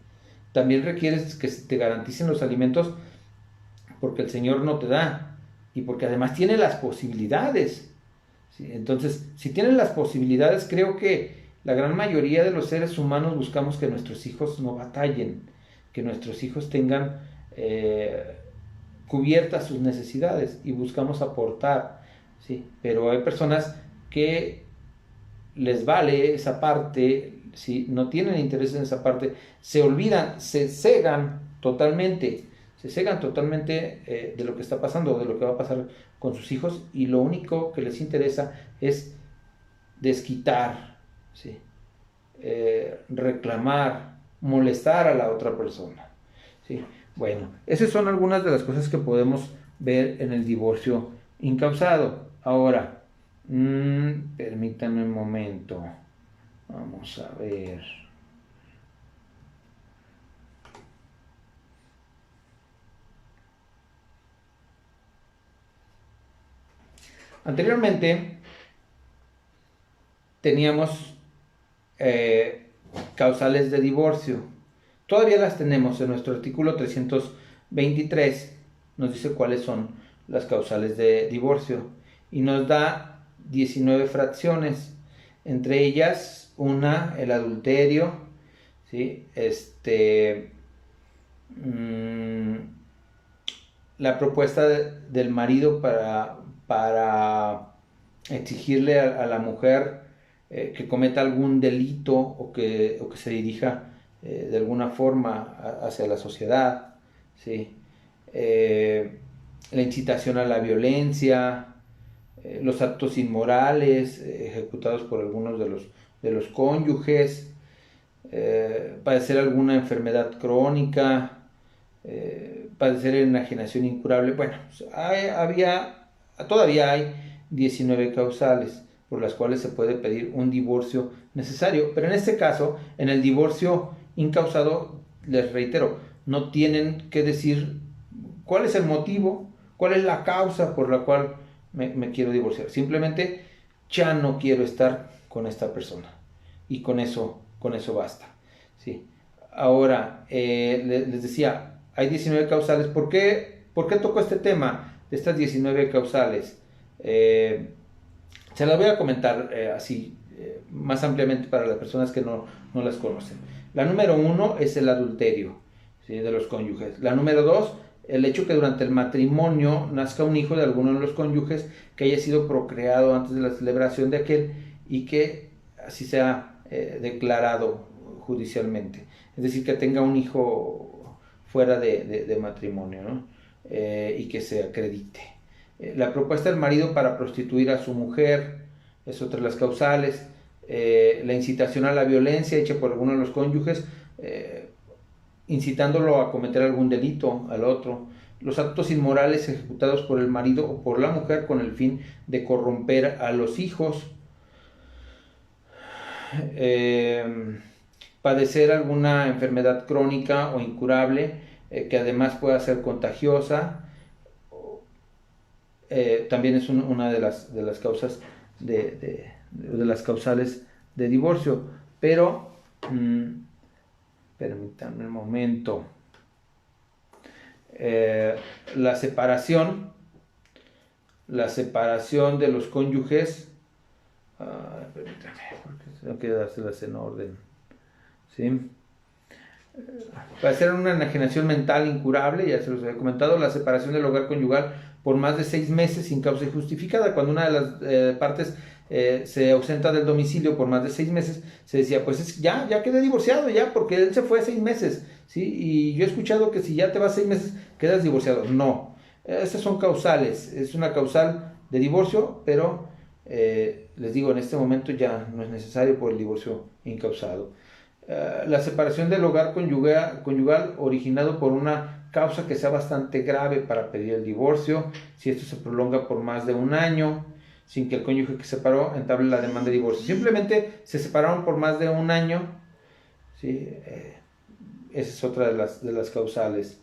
también requieres que te garanticen los alimentos porque el Señor no te da y porque además tiene las posibilidades, ¿sí? Entonces, si tienes las posibilidades, creo que la gran mayoría de los seres humanos buscamos que nuestros hijos no batallen, que nuestros hijos tengan cubiertas sus necesidades y buscamos aportar, ¿sí? Pero hay personas que les vale esa parte, ¿sí? No tienen interés en esa parte, se olvidan, se cegan totalmente de lo que está pasando, de lo que va a pasar con sus hijos, y lo único que les interesa es desquitar, ¿sí? Reclamar, molestar a la otra persona, ¿sí? Bueno, esas son algunas de las cosas que podemos ver en el divorcio incausado. Ahora, permítanme un momento, vamos a ver. Anteriormente teníamos causales de divorcio. Todavía las tenemos en nuestro artículo 323. Nos dice cuáles son las causales de divorcio y nos da 19 fracciones. Entre ellas, una, el adulterio, ¿sí? La propuesta del marido para exigirle a la mujer que cometa algún delito o que se dirija de alguna forma hacia la sociedad, ¿sí? La incitación a la violencia, los actos inmorales ejecutados por algunos de los cónyuges, padecer alguna enfermedad crónica, padecer enajenación incurable. Bueno, todavía hay 19 causales por las cuales se puede pedir un divorcio necesario, pero en este caso, en el divorcio incausado, les reitero, no tienen que decir cuál es el motivo, cuál es la causa por la cual me quiero divorciar. Simplemente, ya no quiero estar con esta persona, y con eso basta, ¿sí? Ahora, les decía, hay 19 causales. ¿Por qué toco este tema de estas 19 causales? Se las voy a comentar así, más ampliamente para las personas que no las conocen. La número 1 es el adulterio, ¿sí? De los cónyuges. La número 2, el hecho que durante el matrimonio nazca un hijo de alguno de los cónyuges que haya sido procreado antes de la celebración de aquel y que así sea declarado judicialmente. Es decir, que tenga un hijo fuera de matrimonio, ¿no? Y que se acredite. La propuesta del marido para prostituir a su mujer es otra de las causales. La incitación a la violencia hecha por alguno de los cónyuges, incitándolo a cometer algún delito al otro. Los actos inmorales ejecutados por el marido o por la mujer con el fin de corromper a los hijos. Padecer alguna enfermedad crónica o incurable que además pueda ser contagiosa. También es una de las causas de las causales de divorcio. Pero permítanme un momento. La separación de los cónyuges, permítanme, porque tengo que dárselas en orden, ¿sí? Para hacer una enajenación mental incurable, ya se los había comentado. La separación del hogar conyugal por más de 6 meses sin causa injustificada. Cuando una de las partes se ausenta del domicilio por más de 6 meses, se decía, pues ya quedé divorciado, ya, porque él se fue 6 meses, ¿sí? Y yo he escuchado que si ya te vas 6 meses, quedas divorciado. No, Estas son causales, es una causal de divorcio, pero les digo, en este momento ya no es necesario por el divorcio incausado. La separación del hogar conyugal originado por una causa que sea bastante grave para pedir el divorcio, si esto se prolonga por más de un año, sin que el cónyuge que se separó entable la demanda de divorcio. Simplemente se separaron por más de un año, ¿sí? Esa es otra de las causales.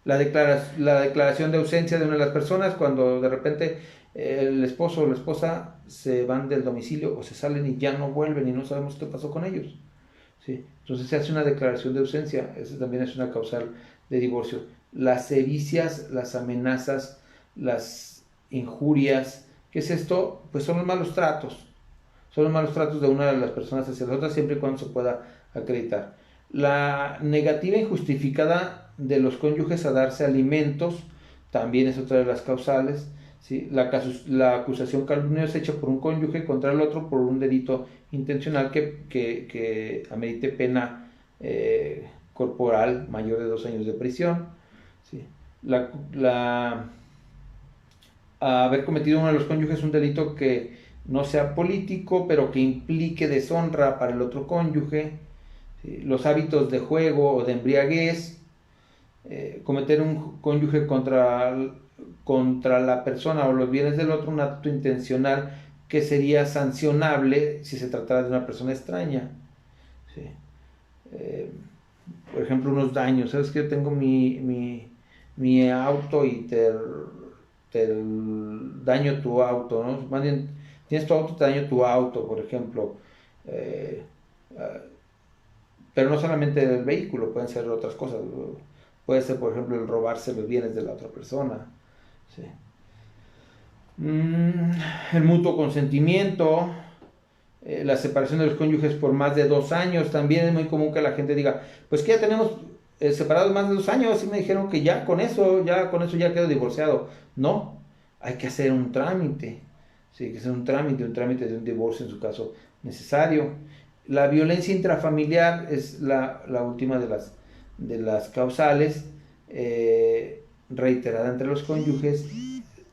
La declaración de ausencia de una de las personas, cuando de repente el esposo o la esposa se van del domicilio o se salen y ya no vuelven y no sabemos qué pasó con ellos. ¿Sí? Entonces se hace una declaración de ausencia, eso también es una causal de divorcio. Las sevicias, las amenazas, las injurias, ¿qué es esto? Pues son los malos tratos. Son los malos tratos de una de las personas hacia las otras, siempre y cuando se pueda acreditar. La negativa injustificada de los cónyuges a darse alimentos también es otra de las causales. ¿Sí? La acusación calumniosa hecha por un cónyuge contra el otro por un delito intencional que amerite pena corporal mayor de 2 años de prisión. ¿Sí? Haber cometido uno de los cónyuges un delito que no sea político, pero que implique deshonra para el otro cónyuge, ¿sí? Los hábitos de juego o de embriaguez, cometer un cónyuge contra la persona o los bienes del otro, un acto intencional que sería sancionable si se tratara de una persona extraña. ¿Sí? Por ejemplo, unos daños. ¿Sabes que yo tengo mi auto y te daño tu auto, ¿no? Más bien, tienes tu auto, te daño tu auto, por ejemplo. Pero no solamente el vehículo, pueden ser otras cosas. Puede ser, por ejemplo, el robarse los bienes de la otra persona. ¿Sí? El mutuo consentimiento, la separación de los cónyuges por más de 2 años. También es muy común que la gente diga, pues que ya tenemos separados más de 2 años y me dijeron que ya con eso ya quedo divorciado. No, hay que hacer un trámite. Sí, hay que hacer un trámite de un divorcio en su caso necesario. La violencia intrafamiliar es la última de las causales, reiterada entre los cónyuges.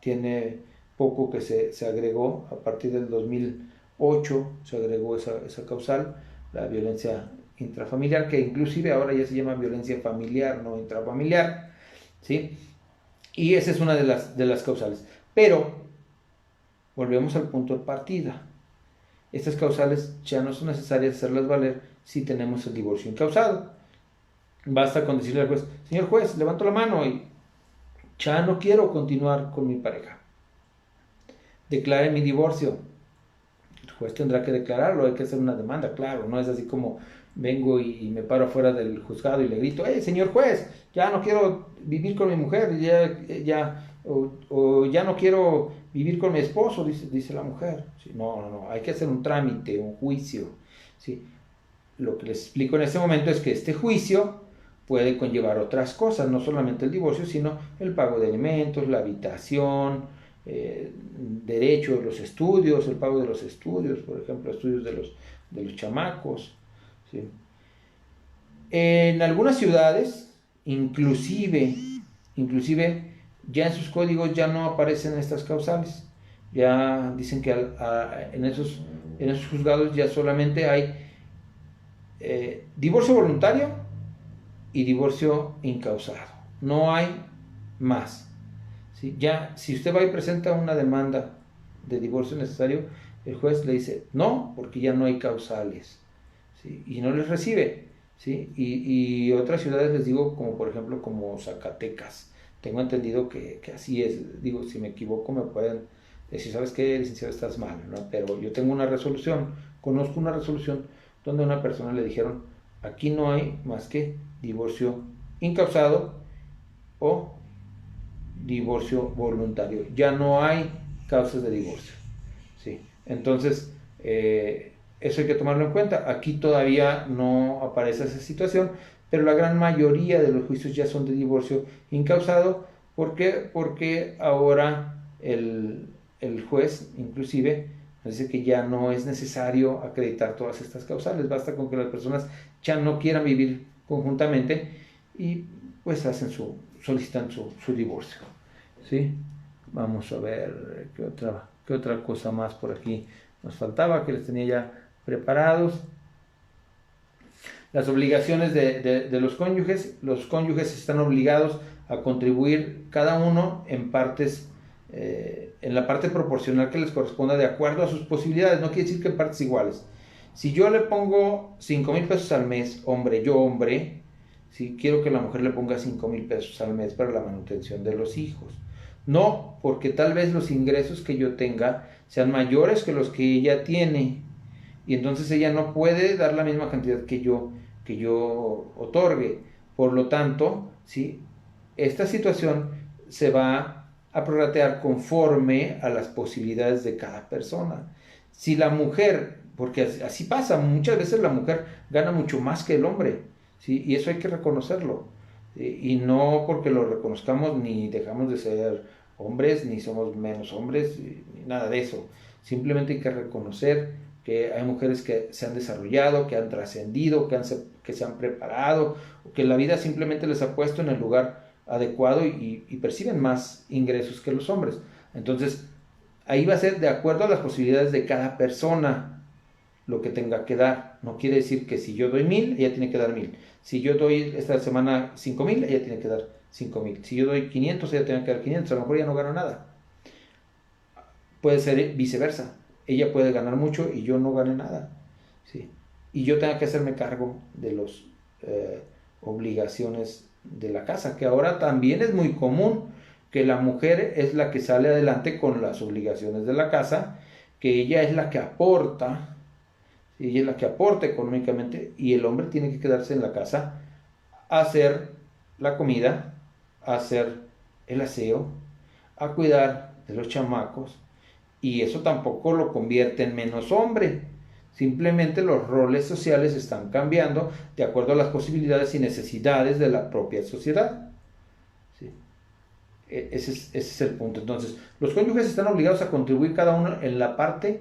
Tiene poco que se agregó, a partir del 2008 se agregó esa causal, la violencia intrafamiliar, que inclusive ahora ya se llama violencia familiar, no intrafamiliar, ¿sí? Y esa es una de las causales. Pero volvemos al punto de partida. Estas causales ya no son necesarias hacerlas valer si tenemos el divorcio incausado. Basta con decirle al juez, señor juez, levanto la mano y ya no quiero continuar con mi pareja. Declare mi divorcio. El juez tendrá que declararlo, hay que hacer una demanda, claro, no es así como vengo y me paro afuera del juzgado y le grito, señor juez, ya no quiero vivir con mi mujer, o ya no quiero vivir con mi esposo, dice la mujer. ¿Sí? No, hay que hacer un trámite, un juicio. ¿Sí? Lo que les explico en este momento es que este juicio puede conllevar otras cosas, no solamente el divorcio, sino el pago de alimentos, la habitación, derecho de los estudios, el pago de los estudios, por ejemplo, estudios de los chamacos. ¿Sí? En algunas ciudades, inclusive ya en sus códigos ya no aparecen estas causales. Ya dicen que en esos juzgados ya solamente hay divorcio voluntario y divorcio incausado. No hay más. ¿Sí? Ya, si usted va y presenta una demanda de divorcio necesario, el juez le dice no, porque ya no hay causales. ¿Sí? Y no les recibe. ¿Sí? Y otras ciudades, les digo, como por ejemplo como Zacatecas, tengo entendido que así es. Digo, si me equivoco me pueden decir, ¿sabes qué, licenciado? Estás mal, ¿no? Pero yo tengo una resolución, conozco una resolución donde a una persona le dijeron, aquí no hay más que divorcio incausado o divorcio voluntario, ya no hay causas de divorcio. ¿Sí? Entonces, eso hay que tomarlo en cuenta. Aquí todavía no aparece esa situación, pero la gran mayoría de los juicios ya son de divorcio incausado. ¿Por qué? Porque ahora el juez inclusive dice que ya no es necesario acreditar todas estas causales, basta con que las personas ya no quieran vivir conjuntamente y pues solicitan su divorcio, ¿sí? Vamos a ver qué otra cosa más por aquí nos faltaba, que les tenía ya preparados. Las obligaciones de los cónyuges están obligados a contribuir cada uno en partes, en la parte proporcional que les corresponda de acuerdo a sus posibilidades. No quiere decir que en partes iguales. Si yo le pongo 5,000 pesos al mes, hombre, si quiero que la mujer le ponga 5,000 pesos al mes para la manutención de los hijos. No, porque tal vez los ingresos que yo tenga sean mayores que los que ella tiene, y entonces ella no puede dar la misma cantidad que yo otorgue. Por lo tanto, ¿sí?, esta situación se va a prorratear conforme a las posibilidades de cada persona. Si la mujer, porque así pasa, muchas veces la mujer gana mucho más que el hombre, ¿sí?, y eso hay que reconocerlo. Y no porque lo reconozcamos ni dejamos de ser hombres, ni somos menos hombres, ni nada de eso. Simplemente hay que reconocer que hay mujeres que se han desarrollado, que han trascendido, que se han preparado, que la vida simplemente les ha puesto en el lugar adecuado y perciben más ingresos que los hombres. Entonces, ahí va a ser de acuerdo a las posibilidades de cada persona lo que tenga que dar. No quiere decir que si yo doy 1,000, ella tiene que dar 1,000. Si yo doy esta semana 5,000, ella tiene que dar 5,000. Si yo doy 500, ella tiene que dar 500. A lo mejor ella no gana nada. Puede ser viceversa. Ella puede ganar mucho y yo no gane nada, ¿sí? Y yo tengo que hacerme cargo de las obligaciones de la casa, que ahora también es muy común que la mujer es la que sale adelante con las obligaciones de la casa, que ella es la que aporta, ella es la que aporta económicamente, y el hombre tiene que quedarse en la casa a hacer la comida, a hacer el aseo, a cuidar de los chamacos. Y eso tampoco lo convierte en menos hombre. Simplemente los roles sociales están cambiando de acuerdo a las posibilidades y necesidades de la propia sociedad, ¿sí? Ese es el punto. Entonces, los cónyuges están obligados a contribuir cada uno en la parte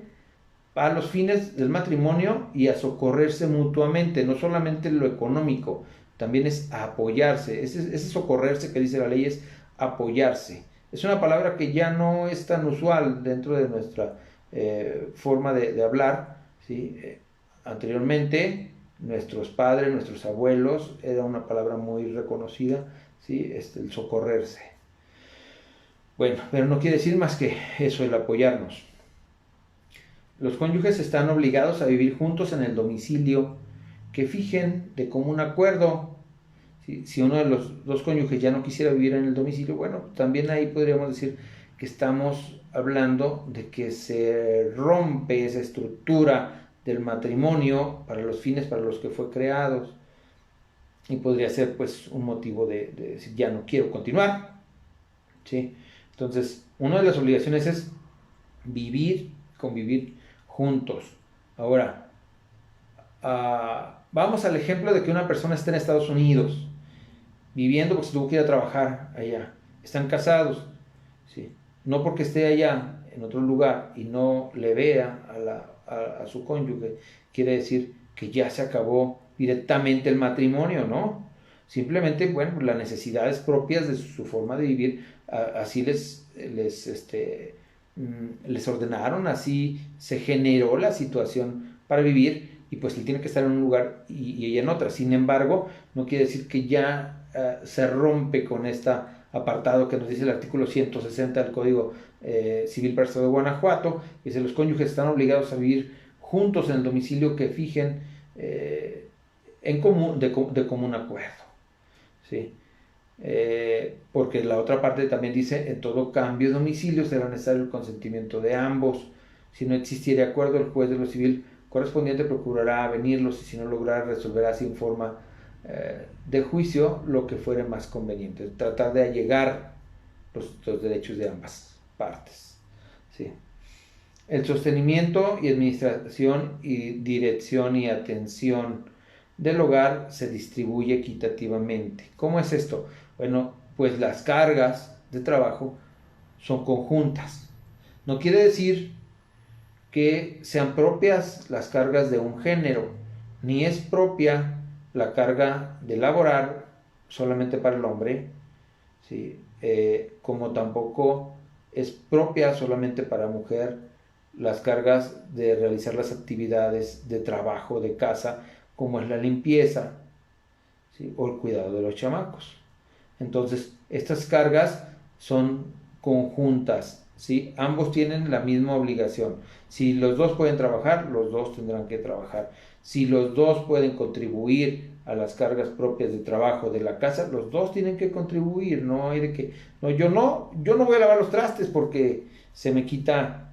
a los fines del matrimonio y a socorrerse mutuamente, no solamente lo económico, también es apoyarse. Ese socorrerse que dice la ley es apoyarse. Es una palabra que ya no es tan usual dentro de nuestra forma de hablar, ¿sí? Anteriormente, nuestros padres, nuestros abuelos, era una palabra muy reconocida, ¿sí? El socorrerse. Bueno, pero no quiere decir más que eso, el apoyarnos. Los cónyuges están obligados a vivir juntos en el domicilio que fijen de común acuerdo. Si uno de los dos cónyuges ya no quisiera vivir en el domicilio, bueno, también ahí podríamos decir que estamos hablando de que se rompe esa estructura del matrimonio para los fines para los que fue creado, y podría ser pues un motivo de decir ya no quiero continuar, ¿sí? Entonces, una de las obligaciones es convivir juntos. Ahora, vamos al ejemplo de que una persona está en Estados Unidos viviendo porque se tuvo que ir a trabajar allá. Están casados, ¿sí? No porque esté allá en otro lugar y no le vea a su cónyuge, quiere decir que ya se acabó directamente el matrimonio, ¿no? Simplemente, bueno, las necesidades propias de su forma de vivir, así les ordenaron, así se generó la situación para vivir, y pues él tiene que estar en un lugar y ella en otra. Sin embargo, no quiere decir que ya se rompe con este apartado que nos dice el artículo 160 del Código Civil para el Estado de Guanajuato, que dice: los cónyuges están obligados a vivir juntos en el domicilio que fijen de común acuerdo, ¿sí? Porque la otra parte también dice: en todo cambio de domicilio será necesario el consentimiento de ambos. Si no existiere acuerdo, el juez de lo civil correspondiente procurará avenirlos, y si no logrará, resolverá sin forma de juicio lo que fuere más conveniente. Tratar de allegar los derechos de ambas partes, ¿sí? El sostenimiento y administración y dirección y atención del hogar se distribuye equitativamente. ¿Cómo es esto? Bueno, pues las cargas de trabajo son conjuntas. No quiere decir que sean propias las cargas de un género, ni es propia la carga de laborar solamente para el hombre, ¿sí? Como tampoco es propia solamente para mujer las cargas de realizar las actividades de trabajo, de casa, como es la limpieza, ¿sí? O el cuidado de los chamacos. Entonces, estas cargas son conjuntas, ¿sí? Ambos tienen la misma obligación. Si los dos pueden trabajar, los dos tendrán que trabajar. Si los dos pueden contribuir a las cargas propias de trabajo de la casa, los dos tienen que contribuir. No hay de que, no, yo no voy a lavar los trastes porque se me quita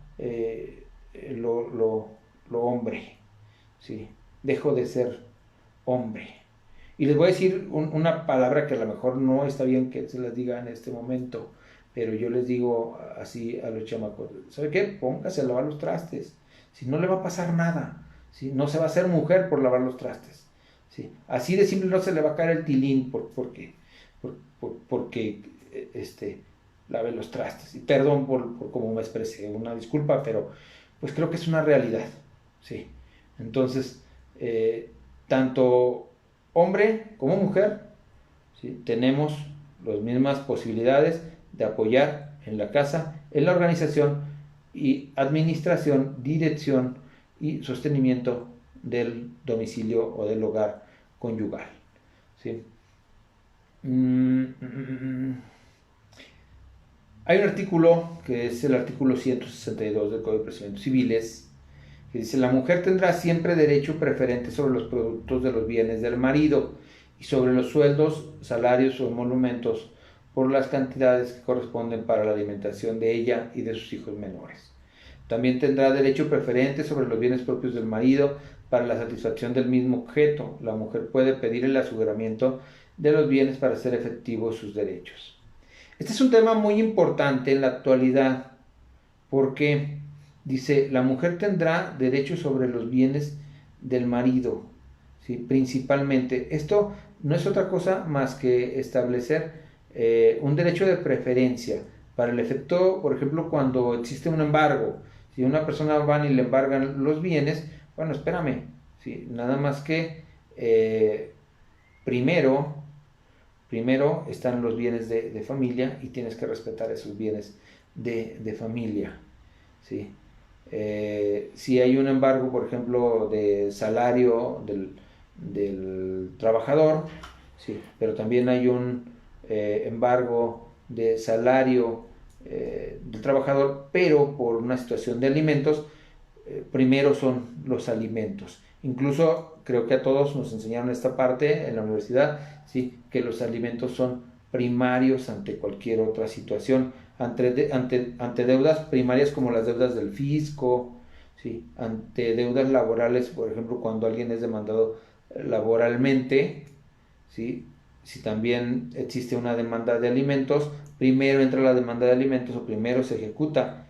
lo hombre, ¿sí? Dejo de ser hombre. Y les voy a decir una palabra que a lo mejor no está bien que se las diga en este momento, pero yo les digo así a los chamacos, ¿sabe qué? Póngase a lavar los trastes, si no le va a pasar nada, ¿sí? No se va a hacer mujer por lavar los trastes, ¿sí? Así de simple no se le va a caer el tilín porque lave los trastes. Y perdón por cómo me expresé, una disculpa, pero pues creo que es una realidad, ¿sí? Entonces, tanto hombre como mujer, ¿sí? Tenemos las mismas posibilidades de apoyar en la casa, en la organización y administración, dirección y sostenimiento del domicilio o del hogar conyugal, ¿sí? Hay un artículo que es el artículo 162 del Código de Procedimientos Civiles que dice: la mujer tendrá siempre derecho preferente sobre los productos de los bienes del marido y sobre los sueldos, salarios o emolumentos por las cantidades que corresponden para la alimentación de ella y de sus hijos menores. También tendrá derecho preferente sobre los bienes propios del marido para la satisfacción del mismo objeto. La mujer puede pedir el aseguramiento de los bienes para hacer efectivos sus derechos. Este es un tema muy importante en la actualidad porque dice, la mujer tendrá derecho sobre los bienes del marido, ¿sí? Principalmente. Esto no es otra cosa más que establecer un derecho de preferencia para el efecto, por ejemplo, cuando existe un embargo. Si una persona va y le embargan los bienes, bueno, espérame, ¿sí? Nada más que primero están los bienes de familia y tienes que respetar esos bienes de familia, ¿sí? Si hay un embargo, por ejemplo, de salario del trabajador, ¿sí? Pero también hay un embargo de salario del trabajador, pero por una situación de alimentos, primero son los alimentos. Incluso creo que a todos nos enseñaron esta parte en la universidad, ¿sí? Que los alimentos son primarios ante cualquier otra situación, ante deudas primarias como las deudas del fisco, ¿sí? Ante deudas laborales, por ejemplo, cuando alguien es demandado laboralmente, ¿sí? Si también existe una demanda de alimentos, primero entra la demanda de alimentos o primero se ejecuta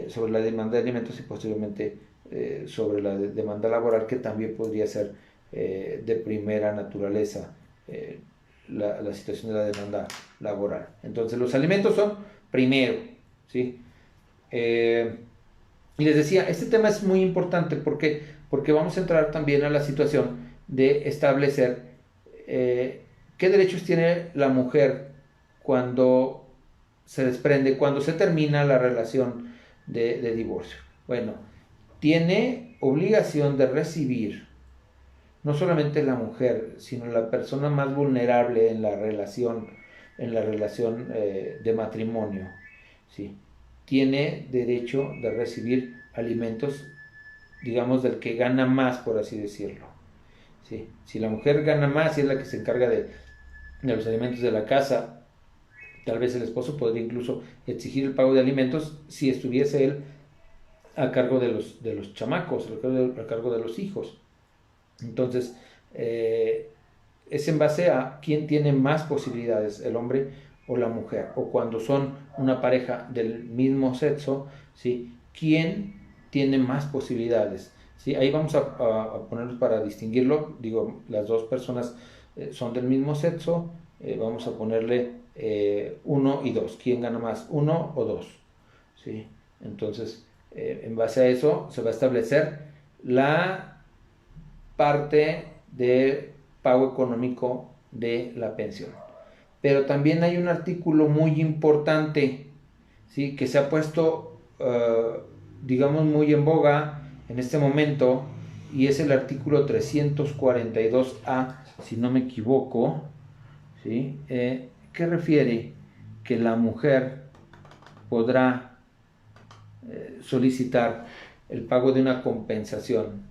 sobre la demanda de alimentos y posteriormente sobre la demanda laboral, que también podría ser de primera naturaleza la situación de la demanda laboral. Entonces los alimentos son primero, ¿sí? Y les decía, este tema es muy importante porque vamos a entrar también a la situación de establecer qué derechos tiene la mujer cuando se desprende, cuando se termina la relación de divorcio. Bueno, tiene obligación de recibir, no solamente la mujer, sino la persona más vulnerable en la relación de matrimonio, ¿sí? Tiene derecho de recibir alimentos, digamos, del que gana más, por así decirlo, ¿sí? Si la mujer gana más y es la que se encarga de los alimentos de la casa, tal vez el esposo podría incluso exigir el pago de alimentos si estuviese él a cargo de los chamacos, a cargo de los hijos. Entonces, es en base a quién tiene más posibilidades, el hombre o la mujer, o cuando son una pareja del mismo sexo, ¿sí? ¿Quién tiene más posibilidades? ¿Sí? Ahí vamos a ponerlos para distinguirlo, digo, las dos personas son del mismo sexo, vamos a ponerle 1 y 2, ¿quién gana más, 1 o 2? ¿Sí? Entonces, en base a eso se va a establecer la parte de pago económico de la pensión. pero también hay un artículo muy importante, ¿sí? Que se ha puesto, digamos, muy en boga en este momento, y es el artículo 342A, si no me equivoco, ¿sí? Que refiere que la mujer podrá solicitar el pago de una compensación,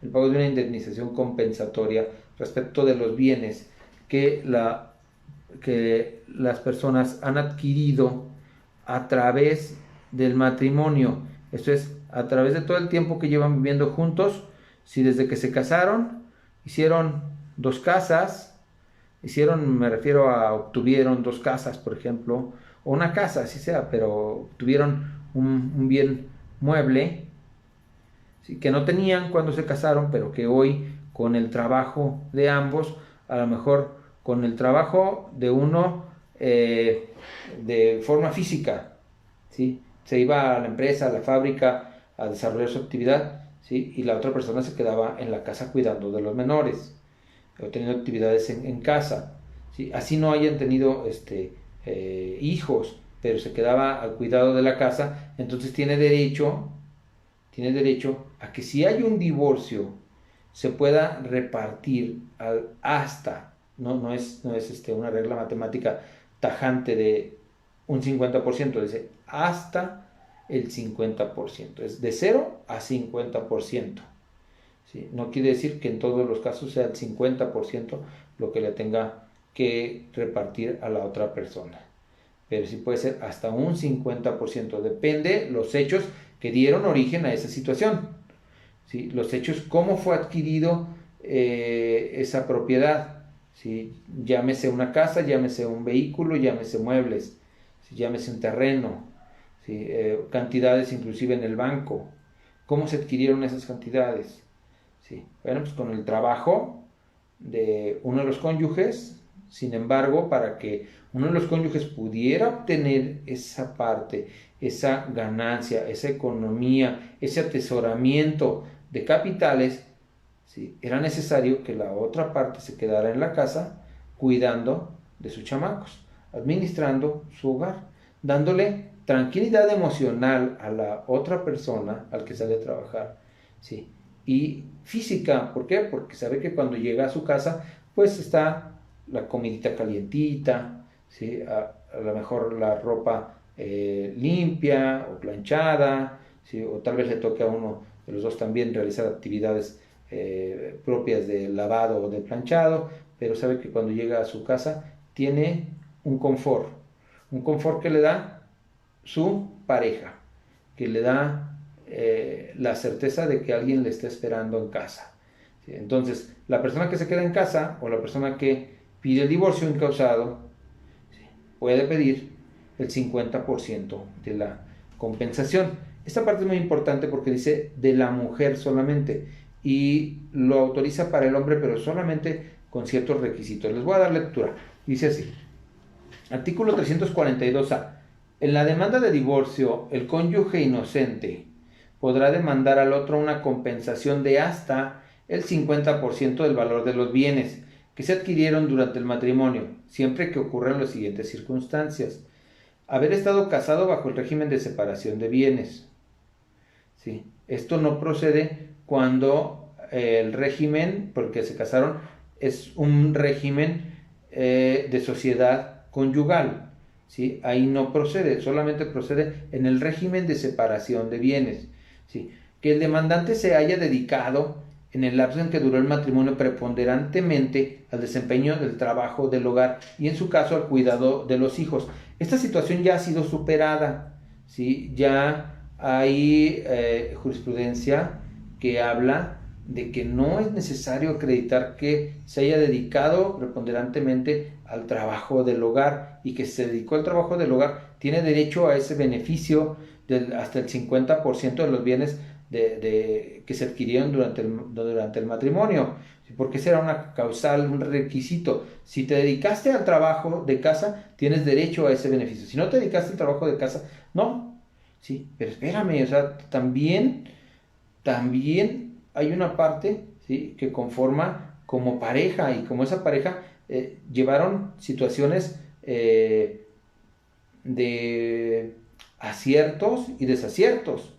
el pago de una indemnización compensatoria respecto de los bienes que las personas han adquirido a través del matrimonio. Esto es, a través de todo el tiempo que llevan viviendo juntos. Si desde que se casaron hicieron 2 casas, me refiero a obtuvieron 2 casas, por ejemplo, o una casa, así sea, pero obtuvieron un bien mueble, ¿sí? Que no tenían cuando se casaron, pero que hoy, con el trabajo de ambos, a lo mejor con el trabajo de uno de forma física, ¿sí? Se iba a la empresa, a la fábrica, a desarrollar su actividad, ¿sí? Y la otra persona se quedaba en la casa cuidando de los menores, o teniendo actividades en casa, ¿sí? Así no hayan tenido hijos, pero se quedaba al cuidado de la casa. Entonces tiene derecho a que, si hay un divorcio, se pueda repartir hasta, no es una regla matemática tajante de un 50%, dice hasta el 50%, es de 0 a 50%. ¿Sí? No quiere decir que en todos los casos sea el 50% lo que le tenga que repartir a la otra persona, pero sí puede ser hasta un 50%, depende los hechos que dieron origen a esa situación, ¿sí? Los hechos, cómo fue adquirido esa propiedad, ¿sí? Llámese una casa, llámese un vehículo, llámese muebles, ¿sí? Llámese un terreno, ¿sí? Cantidades inclusive en el banco, cómo se adquirieron esas cantidades, ¿sí? Bueno, pues con el trabajo de uno de los cónyuges. Sin embargo, para que uno de los cónyuges pudiera obtener esa parte, esa ganancia, esa economía, ese atesoramiento de capitales, ¿sí? Era necesario que la otra parte se quedara en la casa cuidando de sus chamacos, administrando su hogar, dándole tranquilidad emocional a la otra persona, al que sale a trabajar, ¿sí? Y física, ¿por qué? Porque sabe que cuando llega a su casa, pues está la comidita calientita, ¿sí? A lo mejor la ropa limpia o planchada, ¿sí? O tal vez le toque a uno de los dos también realizar actividades propias de lavado o de planchado, pero sabe que cuando llega a su casa tiene un confort que le da su pareja, que le da la certeza de que alguien le está esperando en casa, ¿sí? Entonces, la persona que se queda en casa o la persona que pide el divorcio incausado, ¿sí? Puede pedir el 50% de la compensación. Esta parte es muy importante porque dice de la mujer solamente, y lo autoriza para el hombre, pero solamente con ciertos requisitos. Les voy a dar lectura. Dice así: artículo 342A. En la demanda de divorcio, el cónyuge inocente podrá demandar al otro una compensación de hasta el 50% del valor de los bienes que se adquirieron durante el matrimonio, siempre que ocurran las siguientes circunstancias: haber estado casado bajo el régimen de separación de bienes, ¿sí? Esto no procede cuando el régimen por el que se casaron es un régimen de sociedad conyugal, ¿sí? Ahí no procede, solamente procede en el régimen de separación de bienes, ¿sí? Que el demandante se haya dedicado en el lapso en que duró el matrimonio preponderantemente al desempeño del trabajo del hogar y en su caso al cuidado de los hijos. Esta situación ya ha sido superada, ¿sí? Ya hay jurisprudencia que habla de que no es necesario acreditar que se haya dedicado preponderantemente al trabajo del hogar, y que se dedicó al trabajo del hogar tiene derecho a ese beneficio hasta el 50% de los bienes que se adquirieron durante el matrimonio, porque ese era una causal, un requisito. Si te dedicaste al trabajo de casa, tienes derecho a ese beneficio. Si no te dedicaste al trabajo de casa, no. Sí, pero espérame, o sea, también hay una parte, ¿sí?, que conforma como pareja, y como esa pareja llevaron situaciones de aciertos y desaciertos,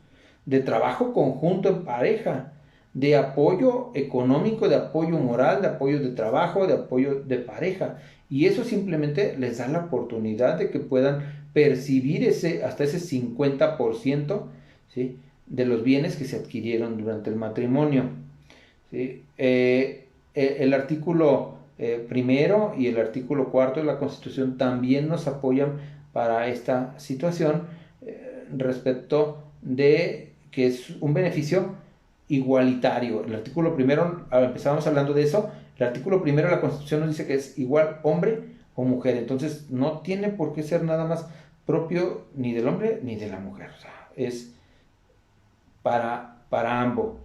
de trabajo conjunto en pareja, de apoyo económico, de apoyo moral, de apoyo de trabajo, de apoyo de pareja. Y eso simplemente les da la oportunidad de que puedan percibir hasta ese 50%, ¿sí?, de los bienes que se adquirieron durante el matrimonio. ¿Sí? El artículo primero y el artículo cuarto de la Constitución también nos apoyan para esta situación, respecto de que es un beneficio igualitario. El artículo primero, empezamos hablando de eso, el artículo primero de la Constitución nos dice que es igual hombre o mujer, entonces no tiene por qué ser nada más propio ni del hombre ni de la mujer, o sea, es para ambos.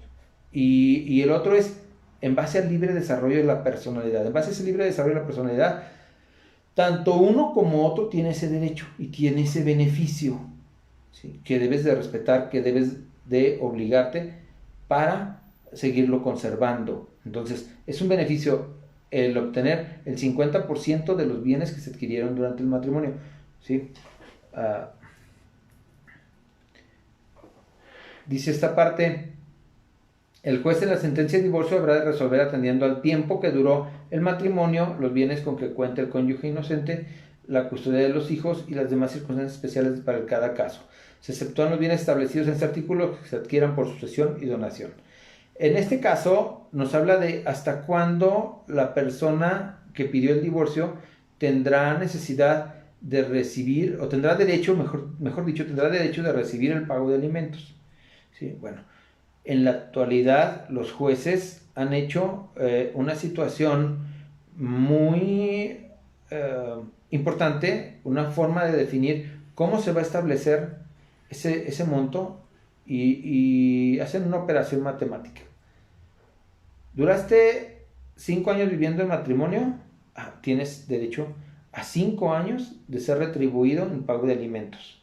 Y el otro es en base al libre desarrollo de la personalidad. En base a ese libre desarrollo de la personalidad, tanto uno como otro tiene ese derecho y tiene ese beneficio, ¿sí?, que debes de respetar, que debes de obligarte para seguirlo conservando. Entonces, es un beneficio el obtener el 50% de los bienes que se adquirieron durante el matrimonio, ¿sí? Dice esta parte: el juez en la sentencia de divorcio habrá de resolver atendiendo al tiempo que duró el matrimonio, los bienes con que cuenta el cónyuge inocente, la custodia de los hijos y las demás circunstancias especiales para cada caso. Se exceptúan los bienes establecidos en este artículo que se adquieran por sucesión y donación. En este caso nos habla de hasta cuándo la persona que pidió el divorcio tendrá necesidad de recibir, o tendrá derecho, mejor dicho, tendrá derecho de recibir el pago de alimentos. ¿Sí? Bueno, en la actualidad los jueces han hecho una situación muy importante, una forma de definir cómo se va a establecer ese monto, y hacen una operación matemática. ¿Duraste 5 años viviendo en matrimonio? Tienes derecho a 5 años de ser retribuido en pago de alimentos.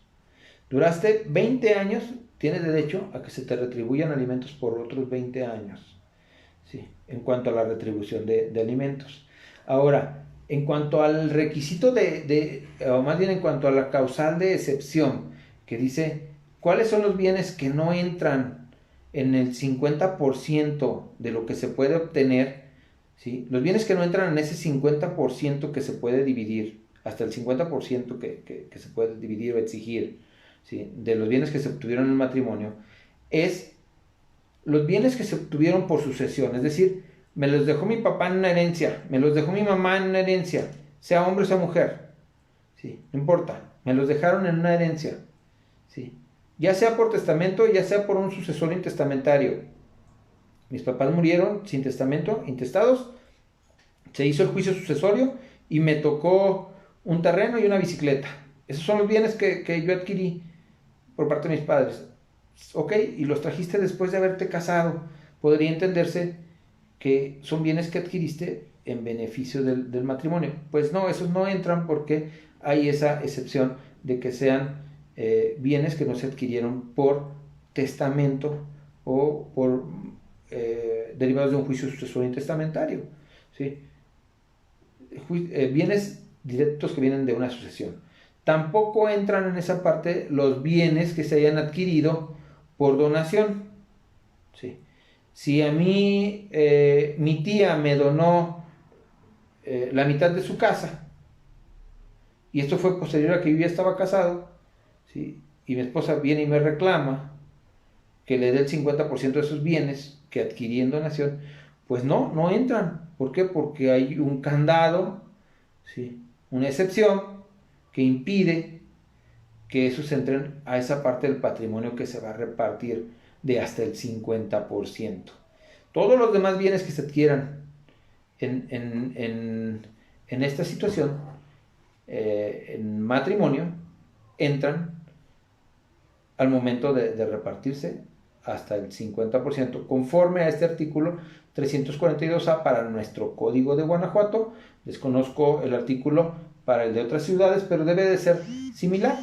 ¿Duraste 20 años? Tienes derecho a que se te retribuyan alimentos por otros 20 años, ¿sí?, en cuanto a la retribución de alimentos. Ahora, en cuanto al requisito o más bien en cuanto a la causal de excepción, que dice cuáles son los bienes que no entran en el 50% de lo que se puede obtener, ¿sí?, los bienes que no entran en ese 50% que se puede dividir, hasta el 50% que se puede dividir o exigir, ¿sí?, de los bienes que se obtuvieron en el matrimonio, es los bienes que se obtuvieron por sucesión. Es decir, me los dejó mi papá en una herencia, me los dejó mi mamá en una herencia, sea hombre o sea mujer, ¿sí?, no importa, me los dejaron en una herencia, ¿sí?, ya sea por testamento, ya sea por un sucesor intestamentario. Mis papás murieron sin testamento, intestados, se hizo el juicio sucesorio y me tocó un terreno y una bicicleta. Esos son los bienes que yo adquirí por parte de mis padres. Ok, y los trajiste después de haberte casado. Podría entenderse que son bienes que adquiriste en beneficio del matrimonio. Pues no, esos no entran porque hay esa excepción de que sean bienes que no se adquirieron por testamento o por derivados de un juicio sucesorio intestamentario, ¿sí? Bienes directos que vienen de una sucesión. Tampoco entran en esa parte los bienes que se hayan adquirido por donación, ¿sí? Si a mí mi tía me donó la mitad de su casa, y esto fue posterior a que yo ya estaba casado, ¿sí?, y mi esposa viene y me reclama que le dé el 50% de esos bienes que adquirí en donación, pues no entran. ¿Por qué? Porque hay un candado, ¿sí?, una excepción que impide que esos entren a esa parte del patrimonio que se va a repartir de hasta el 50%. Todos los demás bienes que se adquieran en esta situación, en matrimonio, entran al momento de repartirse hasta el 50%, conforme a este artículo 342A para nuestro Código de Guanajuato. Desconozco el artículo para el de otras ciudades, pero debe de ser similar,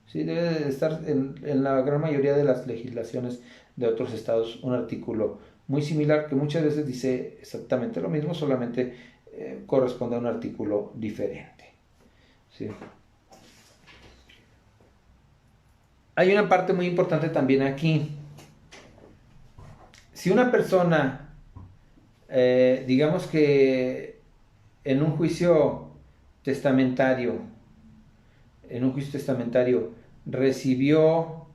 ¿sí? Debe de estar en la gran mayoría de las legislaciones de otros estados un artículo muy similar, que muchas veces dice exactamente lo mismo, solamente corresponde a un artículo diferente, Sí. Hay una parte muy importante también aquí. Si una persona, digamos que en un juicio testamentario, recibió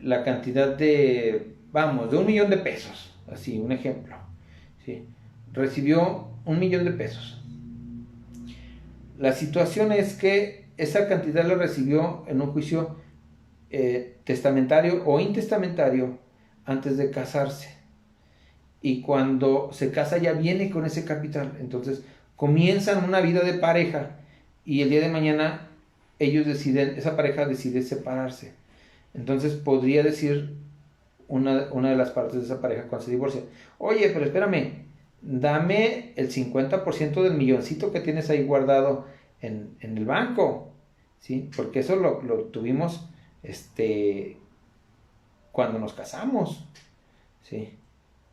la cantidad de, vamos, de 1 millón de pesos, así, un ejemplo, ¿sí? Recibió 1 millón de pesos. La situación es que esa cantidad la recibió en un juicio testamentario o intestamentario antes de casarse. Y cuando se casa ya viene con ese capital. Entonces comienzan una vida de pareja y el día de mañana esa pareja decide separarse. Entonces podría decir una de las partes de esa pareja cuando se divorcia: oye, pero espérame, dame el 50% del milloncito que tienes ahí guardado en el banco, ¿sí? Porque eso lo tuvimos cuando nos casamos, ¿sí?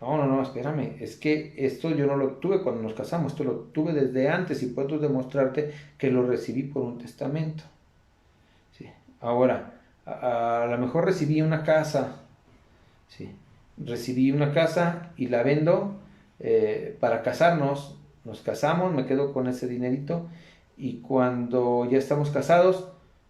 No, espérame, es que esto yo no lo tuve cuando nos casamos, esto lo tuve desde antes y puedo demostrarte que lo recibí por un testamento, ¿sí? Ahora, a lo mejor recibí una casa, ¿sí? Recibí una casa y la vendo para casarnos, nos casamos, me quedo con ese dinerito y cuando ya estamos casados,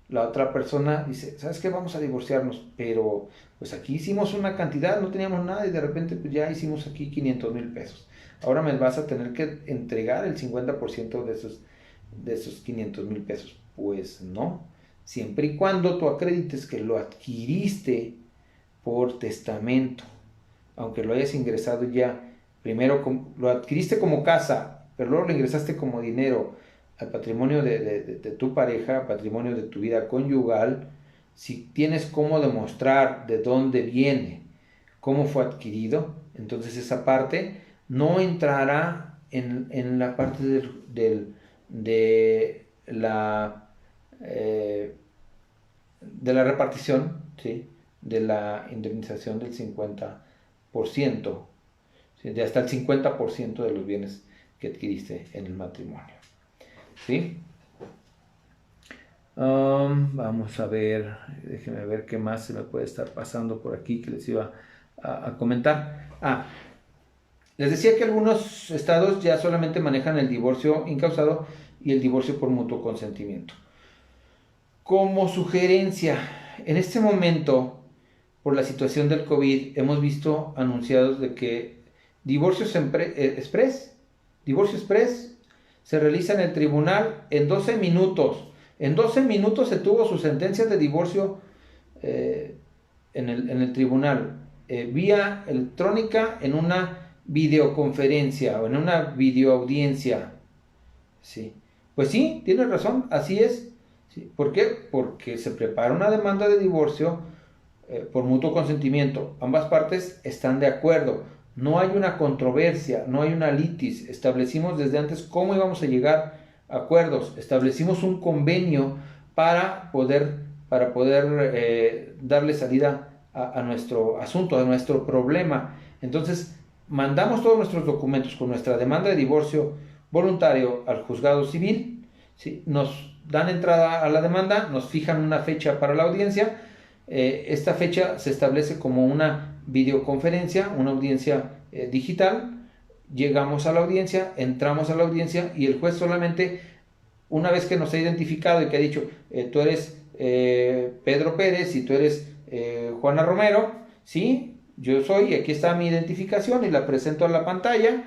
la otra persona dice: ¿sabes qué? Vamos a divorciarnos, pero pues aquí hicimos una cantidad, no teníamos nada y de repente pues ya hicimos aquí 500,000 pesos. Ahora me vas a tener que entregar el 50% de esos 500,000 pesos. Pues no, siempre y cuando tú acredites que lo adquiriste por testamento, aunque lo hayas ingresado ya, primero lo adquiriste como casa, pero luego lo ingresaste como dinero al patrimonio de tu pareja, patrimonio de tu vida conyugal. Si tienes cómo demostrar de dónde viene, cómo fue adquirido, entonces esa parte no entrará en la parte de la repartición, ¿sí? De la indemnización del 50%, ¿sí? De hasta el 50% de los bienes que adquiriste en el matrimonio, ¿sí? Vamos a ver, déjenme ver qué más se me puede estar pasando por aquí que les iba a comentar. Les decía que algunos estados ya solamente manejan el divorcio incausado y el divorcio por mutuo consentimiento. Como sugerencia, en este momento, por la situación del COVID, hemos visto anunciados de que divorcio express se realiza en el tribunal en 12 minutos. En 12 minutos se tuvo su sentencia de divorcio en el tribunal, vía electrónica, en una videoconferencia o en una videoaudiencia. Sí. Pues sí, tienes razón, así es. ¿Sí? ¿Por qué? Porque se prepara una demanda de divorcio por mutuo consentimiento. Ambas partes están de acuerdo. No hay una controversia, no hay una litis. Establecimos desde antes cómo íbamos a llegar a acuerdos. Establecimos un convenio para poder darle salida a nuestro asunto, a nuestro problema. Entonces, mandamos todos nuestros documentos con nuestra demanda de divorcio voluntario al juzgado civil, ¿sí? Nos dan entrada a la demanda, nos fijan una fecha para la audiencia. Esta fecha se establece como una videoconferencia, una audiencia digital. Llegamos a la audiencia, entramos a la audiencia y el juez solamente, una vez que nos ha identificado y que ha dicho tú eres Pedro Pérez y tú eres Juana Romero, ¿sí? Yo soy, y aquí está mi identificación y la presento a la pantalla,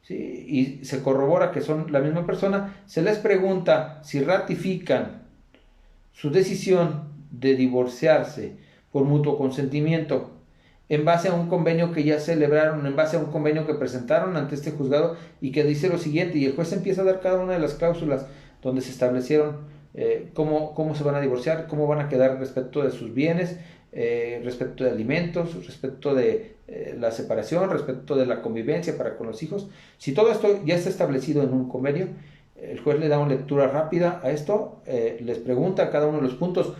¿sí? Y se corrobora que son la misma persona. Se les pregunta si ratifican su decisión de divorciarse por mutuo consentimiento en base a un convenio que ya celebraron, en base a un convenio que presentaron ante este juzgado y que dice lo siguiente, y el juez empieza a dar cada una de las cláusulas donde se establecieron cómo se van a divorciar, cómo van a quedar respecto de sus bienes, respecto de alimentos, respecto de la separación, respecto de la convivencia para con los hijos. Si todo esto ya está establecido en un convenio, el juez le da una lectura rápida a esto, les pregunta a cada uno de los puntos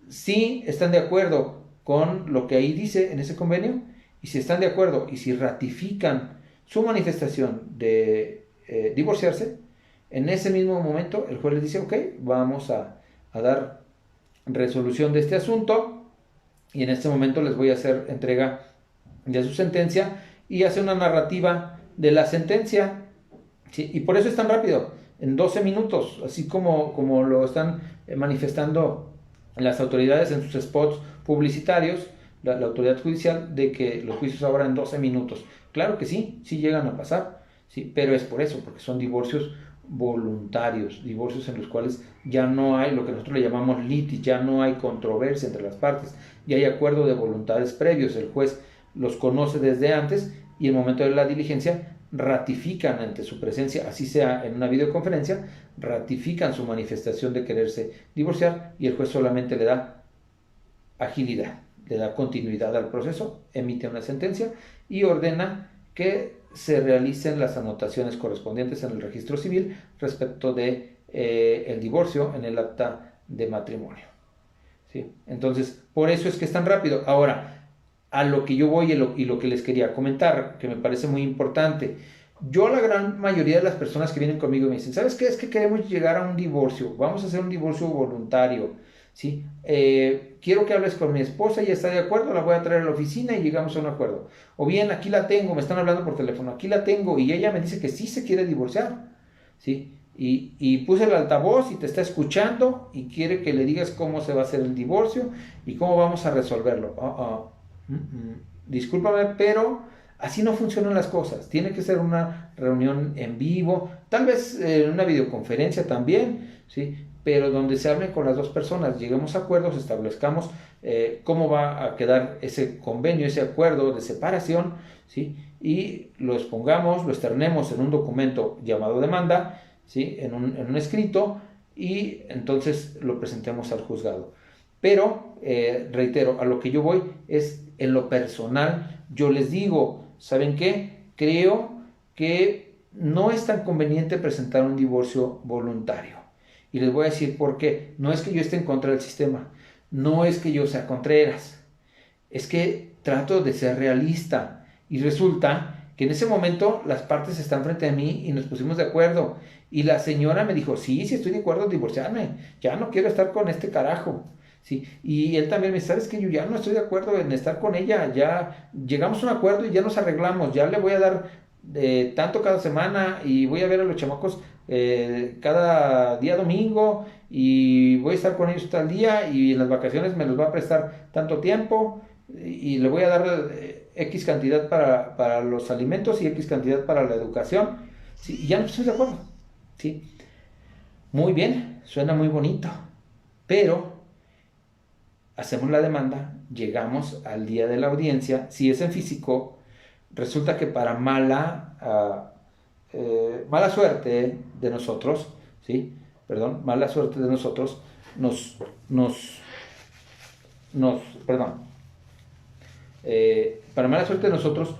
si están de acuerdo con lo que ahí dice en ese convenio, y si están de acuerdo y si ratifican su manifestación de divorciarse, En ese mismo momento el juez les dice, ok, vamos a dar resolución de este asunto y en este momento les voy a hacer entrega de su sentencia y hace una narrativa de la sentencia, ¿sí? Y por eso es tan rápido, en 12 minutos, así como lo están manifestando las autoridades en sus spots publicitarios, la autoridad judicial, de que los juicios ahora en 12 minutos. Claro que sí, sí llegan a pasar, ¿sí? Pero es por eso, porque son divorcios voluntarios, divorcios en los cuales ya no hay lo que nosotros le llamamos litis, ya no hay controversia entre las partes, ya hay acuerdo de voluntades previos, el juez los conoce desde antes y en el momento de la diligencia ratifican ante su presencia, así sea en una videoconferencia, ratifican su manifestación de quererse divorciar y el juez solamente le da agilidad, le da continuidad al proceso, emite una sentencia y ordena que se realicen las anotaciones correspondientes en el registro civil respecto de el divorcio en el acta de matrimonio, ¿sí? Entonces, por eso es que es tan rápido. Ahora, a lo que yo voy y lo que les quería comentar, que me parece muy importante. Yo, la gran mayoría de las personas que vienen conmigo me dicen, ¿sabes qué? Es que queremos llegar a un divorcio, vamos a hacer un divorcio voluntario, ¿sí? Quiero que hables con mi esposa, ella está de acuerdo, la voy a traer a la oficina y llegamos a un acuerdo. O bien, aquí la tengo, me están hablando por teléfono, aquí la tengo y ella me dice que sí se quiere divorciar, ¿sí? Y puse el altavoz y te está escuchando y quiere que le digas cómo se va a hacer el divorcio y cómo vamos a resolverlo. Discúlpame, pero así no funcionan las cosas. Tiene que ser una reunión en vivo, tal vez una videoconferencia también, ¿sí? Pero donde se hablen con las dos personas, lleguemos a acuerdos, establezcamos cómo va a quedar ese convenio, ese acuerdo de separación, ¿sí? Y lo expongamos, lo externemos en un documento llamado demanda, ¿sí? En un escrito y entonces lo presentemos al juzgado. Pero, reitero, a lo que yo voy es en lo personal. Yo les digo, ¿saben qué? Creo que no es tan conveniente presentar un divorcio voluntario. Y les voy a decir por qué. No es que yo esté en contra del sistema, no es que yo sea Contreras, es que trato de ser realista. Y resulta que en ese momento las partes están frente a mí y nos pusimos de acuerdo. Y la señora me dijo, sí, estoy de acuerdo en divorciarme, ya no quiero estar con este carajo. Sí, y él también me dice, ¿sabes qué? Yo ya no estoy de acuerdo en estar con ella, ya llegamos a un acuerdo y ya nos arreglamos, ya le voy a dar tanto cada semana y voy a ver a los chamacos cada día domingo y voy a estar con ellos tal día y en las vacaciones me los va a prestar tanto tiempo y le voy a dar X cantidad para los alimentos y X cantidad para la educación, ¿sí? Y ya no estoy de acuerdo, ¿sí? Muy bien, suena muy bonito, pero hacemos la demanda, llegamos al día de la audiencia, si es en físico, resulta que para mala suerte de nosotros, ¿sí? Perdón, mala suerte de nosotros, para mala suerte de nosotros,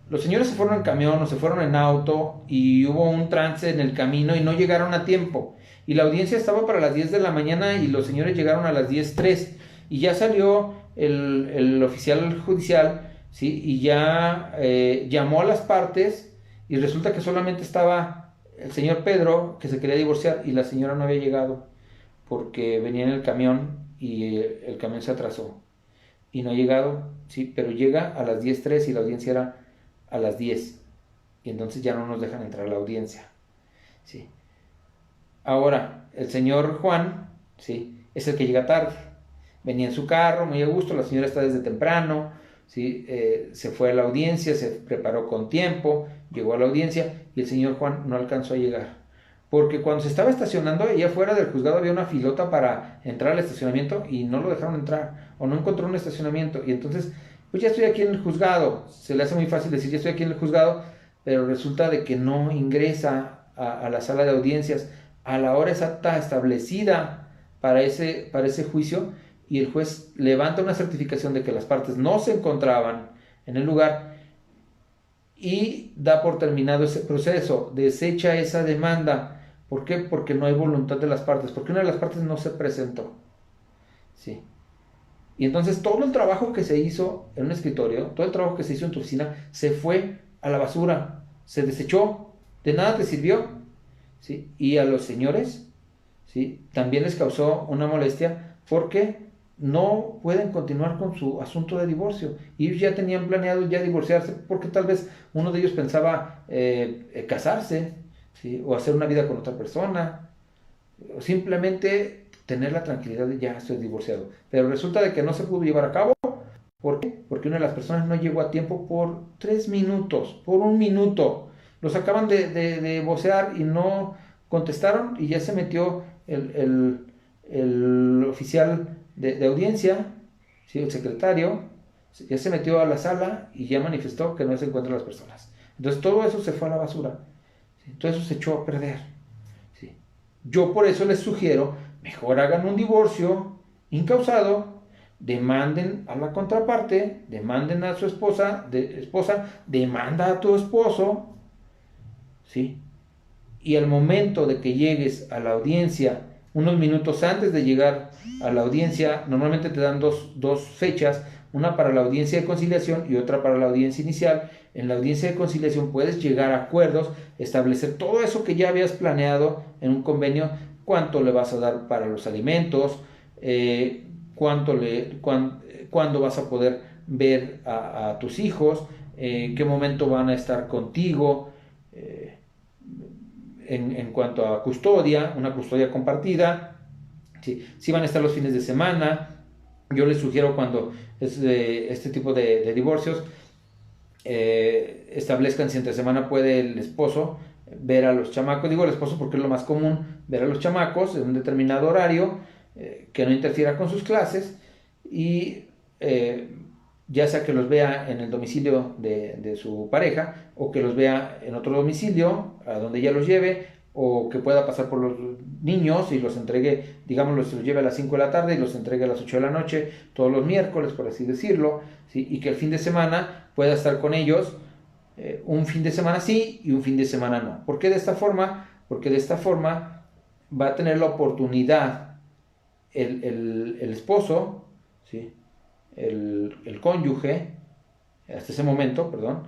los señores se fueron en camión o se fueron en auto y hubo un trance en el camino y no llegaron a tiempo. Y la audiencia estaba para las 10 de la mañana y los señores llegaron a las 10:03 y ya salió el oficial judicial, ¿sí? Y ya llamó a las partes y resulta que solamente estaba el señor Pedro, que se quería divorciar, y la señora no había llegado porque venía en el camión y el camión se atrasó y no ha llegado, ¿sí? Pero llega a las 10:03 y la audiencia era a las 10 y entonces ya no nos dejan entrar a la audiencia, ¿sí? Ahora, el señor Juan, ¿sí? Es el que llega tarde. Venía en su carro, muy a gusto, la señora está desde temprano, ¿sí? Se fue a la audiencia, se preparó con tiempo, llegó a la audiencia y el señor Juan no alcanzó a llegar. Porque cuando se estaba estacionando, allá afuera del juzgado había una filota para entrar al estacionamiento y no lo dejaron entrar, o no encontró un estacionamiento. Y entonces, pues ya estoy aquí en el juzgado. Se le hace muy fácil decir, ya estoy aquí en el juzgado, pero resulta de que no ingresa a la sala de audiencias a la hora exacta establecida para ese juicio, y el juez levanta una certificación de que las partes no se encontraban en el lugar y da por terminado ese proceso, desecha esa demanda. ¿Por qué? Porque no hay voluntad de las partes, porque una de las partes no se presentó, ¿sí? Y entonces todo el trabajo que se hizo en un escritorio, todo el trabajo que se hizo en tu oficina, se fue a la basura, se desechó, de nada te sirvió, ¿sí? Y a los señores, ¿sí? También les causó una molestia porque no pueden continuar con su asunto de divorcio. Y ellos ya tenían planeado ya divorciarse porque tal vez uno de ellos pensaba casarse, ¿sí? O hacer una vida con otra persona, o simplemente tener la tranquilidad de ya estoy divorciado. Pero resulta de que no se pudo llevar a cabo. ¿Por qué? Porque una de las personas no llegó a tiempo por 3 minutos, por 1 minuto. Los acaban de vocear y no contestaron y ya se metió el oficial de audiencia, ¿sí? El secretario, ya se metió a la sala y ya manifestó que no se encuentran las personas. Entonces todo eso se fue a la basura, ¿sí? Todo eso se echó a perder, ¿sí? Yo por eso les sugiero, mejor hagan un divorcio incausado, demanden a la contraparte, demanden a su esposa, demanda a tu esposo, ¿sí? Y al momento de que llegues a la audiencia, unos minutos antes de llegar a la audiencia, normalmente te dan dos fechas, una para la audiencia de conciliación y otra para la audiencia inicial. En la audiencia de conciliación puedes llegar a acuerdos, establecer todo eso que ya habías planeado en un convenio, cuánto le vas a dar para los alimentos, cuándo vas a poder ver a tus hijos, en qué momento van a estar contigo, en cuanto a custodia, una custodia compartida, si van a estar los fines de semana. Yo les sugiero cuando es este tipo de divorcios, establezcan si entre semana puede el esposo ver a los chamacos, digo el esposo porque es lo más común, ver a los chamacos en un determinado horario, que no interfiera con sus clases, y ya sea que los vea en el domicilio de su pareja o que los vea en otro domicilio a donde ella los lleve, o que pueda pasar por los niños y los entregue, digamos, los lleve a las 5 de la tarde y los entregue a las 8 de la noche todos los miércoles, por así decirlo, ¿sí? Y que el fin de semana pueda estar con ellos, un fin de semana sí y un fin de semana no. ¿Por qué de esta forma? Porque de esta forma va a tener la oportunidad el esposo, ¿sí? El cónyuge, hasta ese momento, perdón,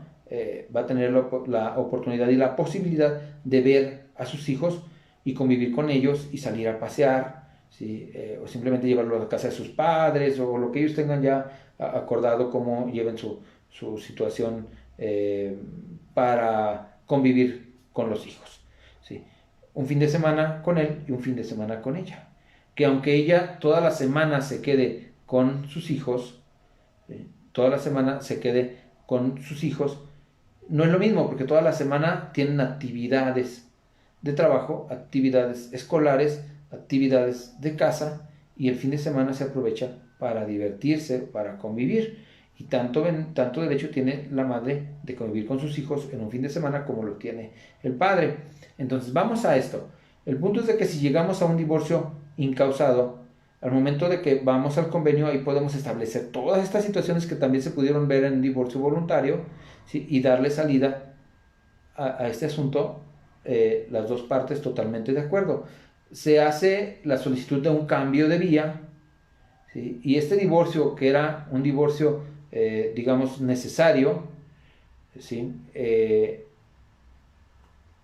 va a tener la oportunidad y la posibilidad de ver a sus hijos y convivir con ellos y salir a pasear, ¿sí? O simplemente llevarlos a casa de sus padres o lo que ellos tengan ya acordado, cómo lleven su situación para convivir con los hijos, ¿sí? Un fin de semana con él y un fin de semana con ella. Que aunque ella toda la semana se quede con sus hijos, toda la semana se quede con sus hijos, no es lo mismo porque toda la semana tienen actividades de trabajo, actividades escolares, actividades de casa, y el fin de semana se aprovecha para divertirse, para convivir. Y tanto derecho tiene la madre de convivir con sus hijos en un fin de semana como lo tiene el padre. Entonces vamos a esto. El punto es de que si llegamos a un divorcio incausado, al momento de que vamos al convenio, ahí podemos establecer todas estas situaciones que también se pudieron ver en un divorcio voluntario, ¿sí? Y darle salida a este asunto, las dos partes totalmente de acuerdo. Se hace la solicitud de un cambio de vía, ¿sí? Y este divorcio, que era un divorcio, digamos, necesario, ¿sí?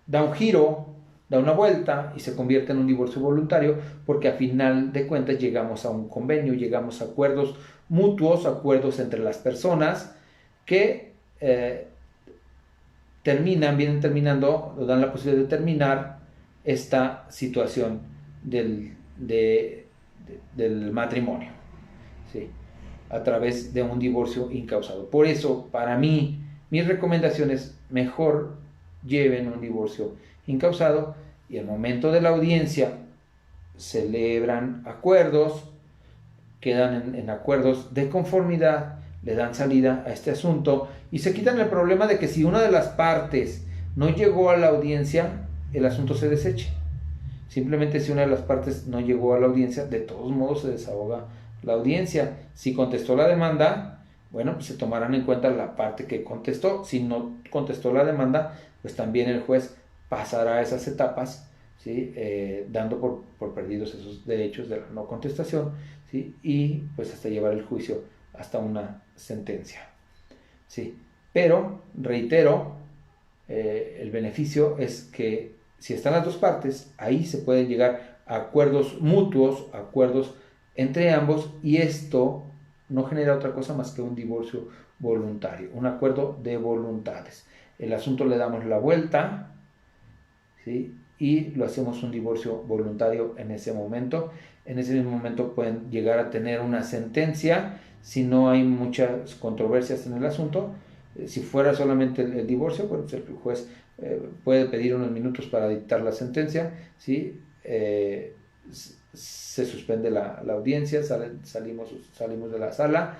Da un giro, da una vuelta y se convierte en un divorcio voluntario, porque a final de cuentas llegamos a un convenio, llegamos a acuerdos mutuos, acuerdos entre las personas que vienen terminando, o dan la posibilidad de terminar esta situación del matrimonio, ¿sí? A través de un divorcio incausado. Por eso, para mí, mis recomendaciones: mejor lleven un divorcio incausado, y al momento de la audiencia celebran acuerdos, quedan en acuerdos de conformidad, le dan salida a este asunto y se quitan el problema de que si una de las partes no llegó a la audiencia, el asunto se deseche. Simplemente si una de las partes no llegó a la audiencia, de todos modos se desahoga la audiencia. Si contestó la demanda, bueno, pues se tomarán en cuenta la parte que contestó. Si no contestó la demanda, pues también el juez pasará esas etapas, ¿sí? Dando por perdidos esos derechos de la no contestación, ¿sí? Y pues hasta llevar el juicio hasta una sentencia, ¿sí? Pero, reitero, el beneficio es que si están las dos partes, ahí se puede llegar a acuerdos mutuos, acuerdos entre ambos, y esto no genera otra cosa más que un divorcio voluntario, un acuerdo de voluntades. El asunto le damos la vuelta, ¿sí? Y lo hacemos un divorcio voluntario en ese momento. En ese mismo momento pueden llegar a tener una sentencia si no hay muchas controversias en el asunto. Si fuera solamente el divorcio, pues el juez puede pedir unos minutos para dictar la sentencia, ¿sí? Se suspende la audiencia, salimos de la sala,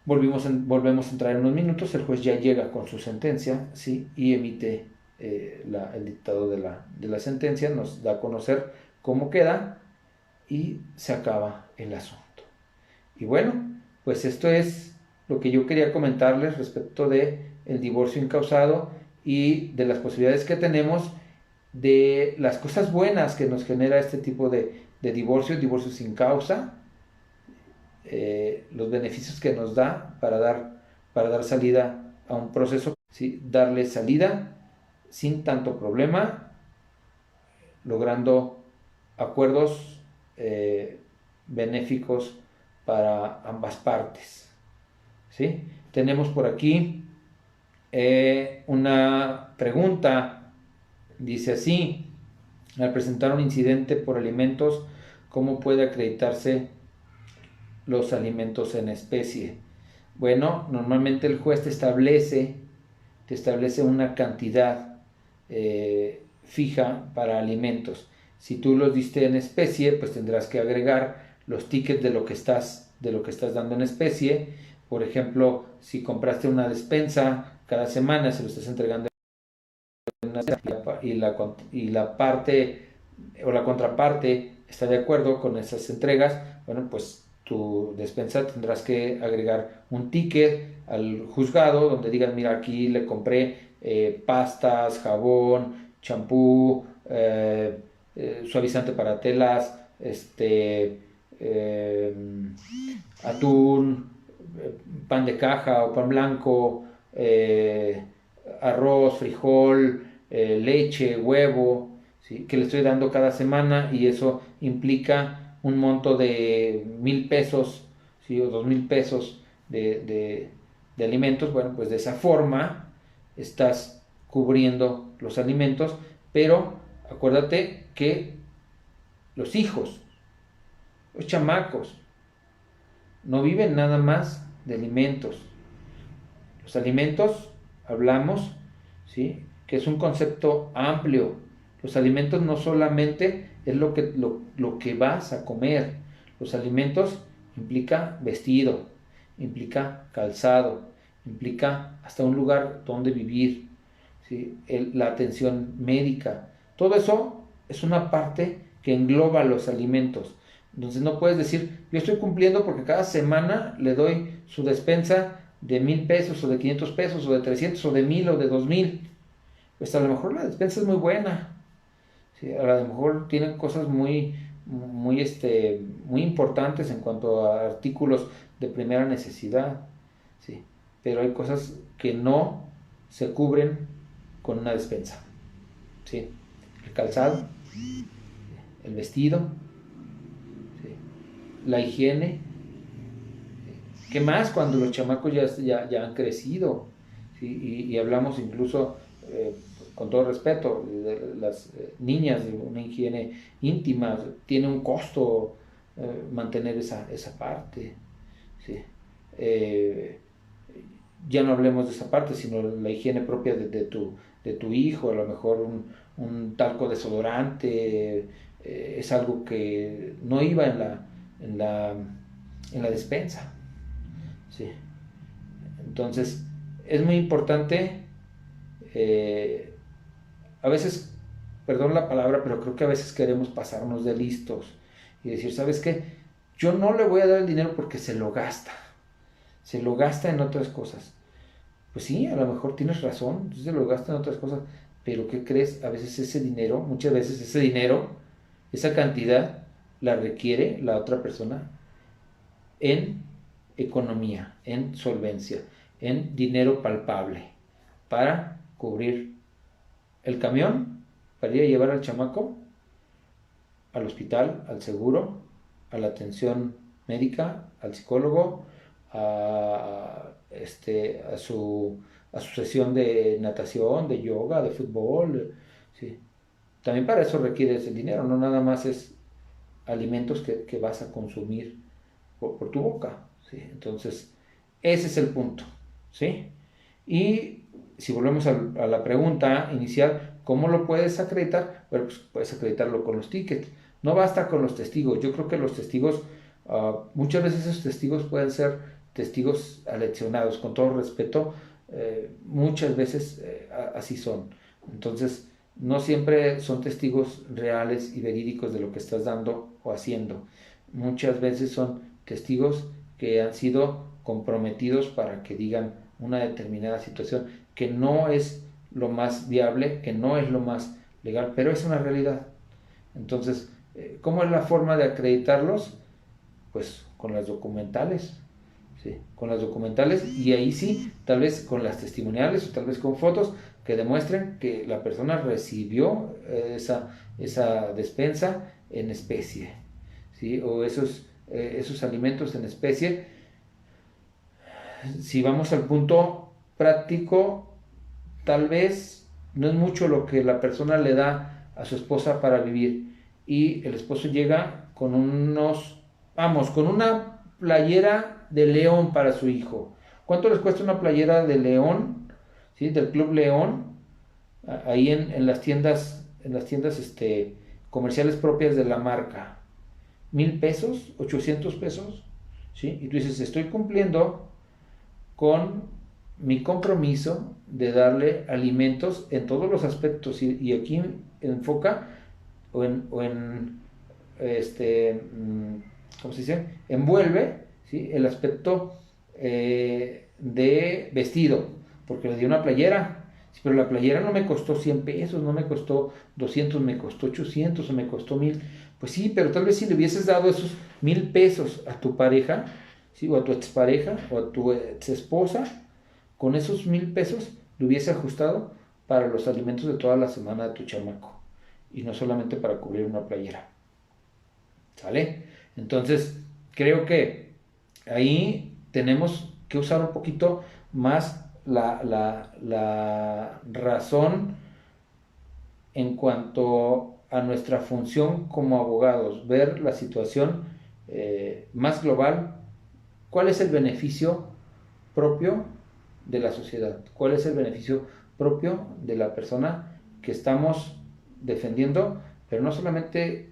volvemos a entrar en unos minutos, el juez ya llega con su sentencia, ¿sí? Y emite el dictado de la sentencia, nos da a conocer cómo queda y se acaba el asunto. Y bueno, pues esto es lo que yo quería comentarles respecto de el divorcio incausado y de las posibilidades que tenemos, de las cosas buenas que nos genera este tipo de divorcio sin causa, los beneficios que nos da para dar salida a un proceso, ¿sí? Darle salida sin tanto problema, logrando acuerdos benéficos para ambas partes, ¿sí? Tenemos por aquí una pregunta, dice así: al presentar un incidente por alimentos, ¿cómo puede acreditarse los alimentos en especie? Bueno, normalmente el juez te establece una cantidad fija para alimentos. Si tú los diste en especie, pues tendrás que agregar los tickets de lo que estás dando en especie. Por ejemplo, si compraste una despensa cada semana, se lo estás entregando en una y la parte o la contraparte está de acuerdo con esas entregas, bueno, pues tu despensa tendrás que agregar un ticket al juzgado donde digas: mira, aquí le compré pastas, jabón, champú, suavizante para telas, eh, atún, pan de caja o pan blanco, arroz, frijol, leche, huevo, ¿sí? Que le estoy dando cada semana, y eso implica un monto de 1,000 pesos, ¿sí? O 2,000 pesos de alimentos. Bueno, pues de esa forma estás cubriendo los alimentos, pero acuérdate que los hijos, los chamacos, no viven nada más de alimentos. Los alimentos, hablamos, ¿sí? Que es un concepto amplio. Los alimentos no solamente es lo que vas a comer. Los alimentos implica vestido, implica calzado, implica hasta un lugar donde vivir, ¿sí? La atención médica. Todo eso es una parte que engloba los alimentos. Entonces no puedes decir: yo estoy cumpliendo porque cada semana le doy su despensa de 1,000 pesos o de 500 pesos o de 300 o de 1,000 o de 2,000. Pues a lo mejor la despensa es muy buena, ¿sí? A lo mejor tienen cosas muy importantes en cuanto a artículos de primera necesidad, ¿sí? Pero hay cosas que no se cubren con una despensa, ¿sí? El calzado, el vestido, ¿sí? La higiene. ¿Qué más cuando los chamacos ya han crecido? ¿Sí? Y hablamos incluso, con todo respeto, de las niñas, de una higiene íntima. Tiene un costo mantener esa parte, ¿sí? Eh, ya no hablemos de esa parte, sino la higiene propia de tu hijo. A lo mejor un talco desodorante es algo que no iba en la despensa, ¿sí? Entonces es muy importante, a veces, perdón la palabra, pero creo que a veces queremos pasarnos de listos y decir: ¿sabes qué? Yo no le voy a dar el dinero porque se lo gasta en otras cosas. Pues sí, a lo mejor tienes razón, se lo gasta en otras cosas, pero ¿qué crees? A veces muchas veces ese dinero, esa cantidad, la requiere la otra persona en economía, en solvencia, en dinero palpable, para cubrir el camión, para ir a llevar al chamaco al hospital, al seguro, a la atención médica, al psicólogo, a su sesión de natación, de yoga, de fútbol, sí. También para eso requieres el dinero, no nada más es alimentos que vas a consumir por tu boca, ¿sí? Entonces, ese es el punto, ¿sí? Y si volvemos a la pregunta inicial, ¿cómo lo puedes acreditar? Bueno, pues puedes acreditarlo con los tickets. No basta con los testigos. Yo creo que los testigos, muchas veces esos testigos pueden ser testigos aleccionados, con todo respeto, muchas veces así son. Entonces, no siempre son testigos reales y verídicos de lo que estás dando o haciendo. Muchas veces son testigos que han sido comprometidos para que digan una determinada situación que no es lo más viable, que no es lo más legal, pero es una realidad. Entonces, ¿cómo es la forma de acreditarlos? Pues con las documentales, ¿sí? Con las documentales, y ahí sí, tal vez con las testimoniales o tal vez con fotos que demuestren que la persona recibió esa despensa en especie, ¿sí? O esos alimentos en especie. Si vamos al punto práctico, tal vez no es mucho lo que la persona le da a su esposa para vivir, y el esposo llega con con una playera de León para su hijo. ¿Cuánto les cuesta una playera de León, ¿sí? Del Club León, ahí en las tiendas, comerciales propias de la marca? 1,000 pesos, 800 pesos, ¿sí? Y tú dices, estoy cumpliendo con mi compromiso de darle alimentos en todos los aspectos, y aquí enfoca ¿cómo se dice? Envuelve, ¿sí? El aspecto de vestido, porque le di una playera, sí, pero la playera no me costó 100 pesos, no me costó 200, me costó 800 o me costó 1,000. Pues sí, pero tal vez si le hubieses dado esos 1,000 pesos a tu pareja, ¿sí? O a tu expareja o a tu exesposa, con esos 1,000 pesos le hubiese ajustado para los alimentos de toda la semana de tu chamaco, y no solamente para cubrir una playera. ¿Sale? Entonces, creo que ahí tenemos que usar un poquito más la razón en cuanto a nuestra función como abogados, ver la situación más global. ¿Cuál es el beneficio propio de la sociedad? ¿Cuál es el beneficio propio de la persona que estamos defendiendo? Pero no solamente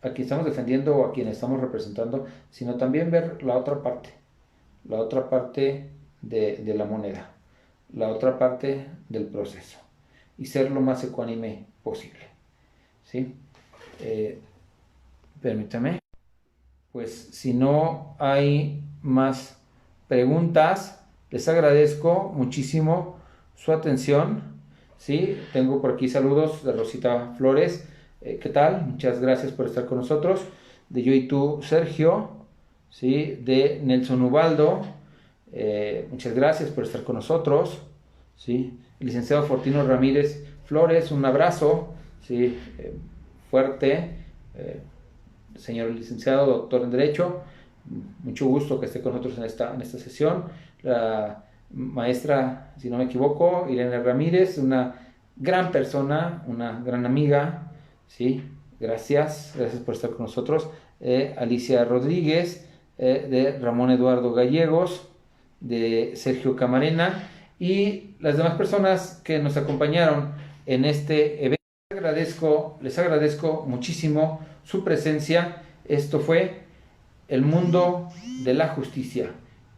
a quien estamos defendiendo o a quien estamos representando, sino también ver la otra parte de la moneda, la otra parte del proceso, y ser lo más ecuánime posible, ¿sí? Permítame. Pues si no hay más preguntas, les agradezco muchísimo su atención, ¿sí? Tengo por aquí saludos de Rosita Flores. ¿Qué tal? Muchas gracias por estar con nosotros. De Yo y Tú, Sergio, ¿sí? De Nelson Ubaldo, muchas gracias por estar con nosotros, ¿sí? El licenciado Fortino Ramírez Flores, un abrazo, ¿sí? Fuerte. Señor licenciado, doctor en Derecho, mucho gusto que esté con nosotros en esta sesión. La maestra, si no me equivoco, Irene Ramírez, una gran persona, una gran amiga, ¿sí? Gracias por estar con nosotros. Alicia Rodríguez, de Ramón Eduardo Gallegos, de Sergio Camarena, y las demás personas que nos acompañaron en este evento. Les agradezco muchísimo su presencia. Esto fue El Mundo de la Justicia,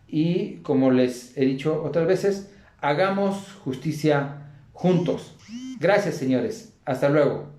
y como les he dicho otras veces, hagamos justicia juntos. Gracias, señores. Hasta luego.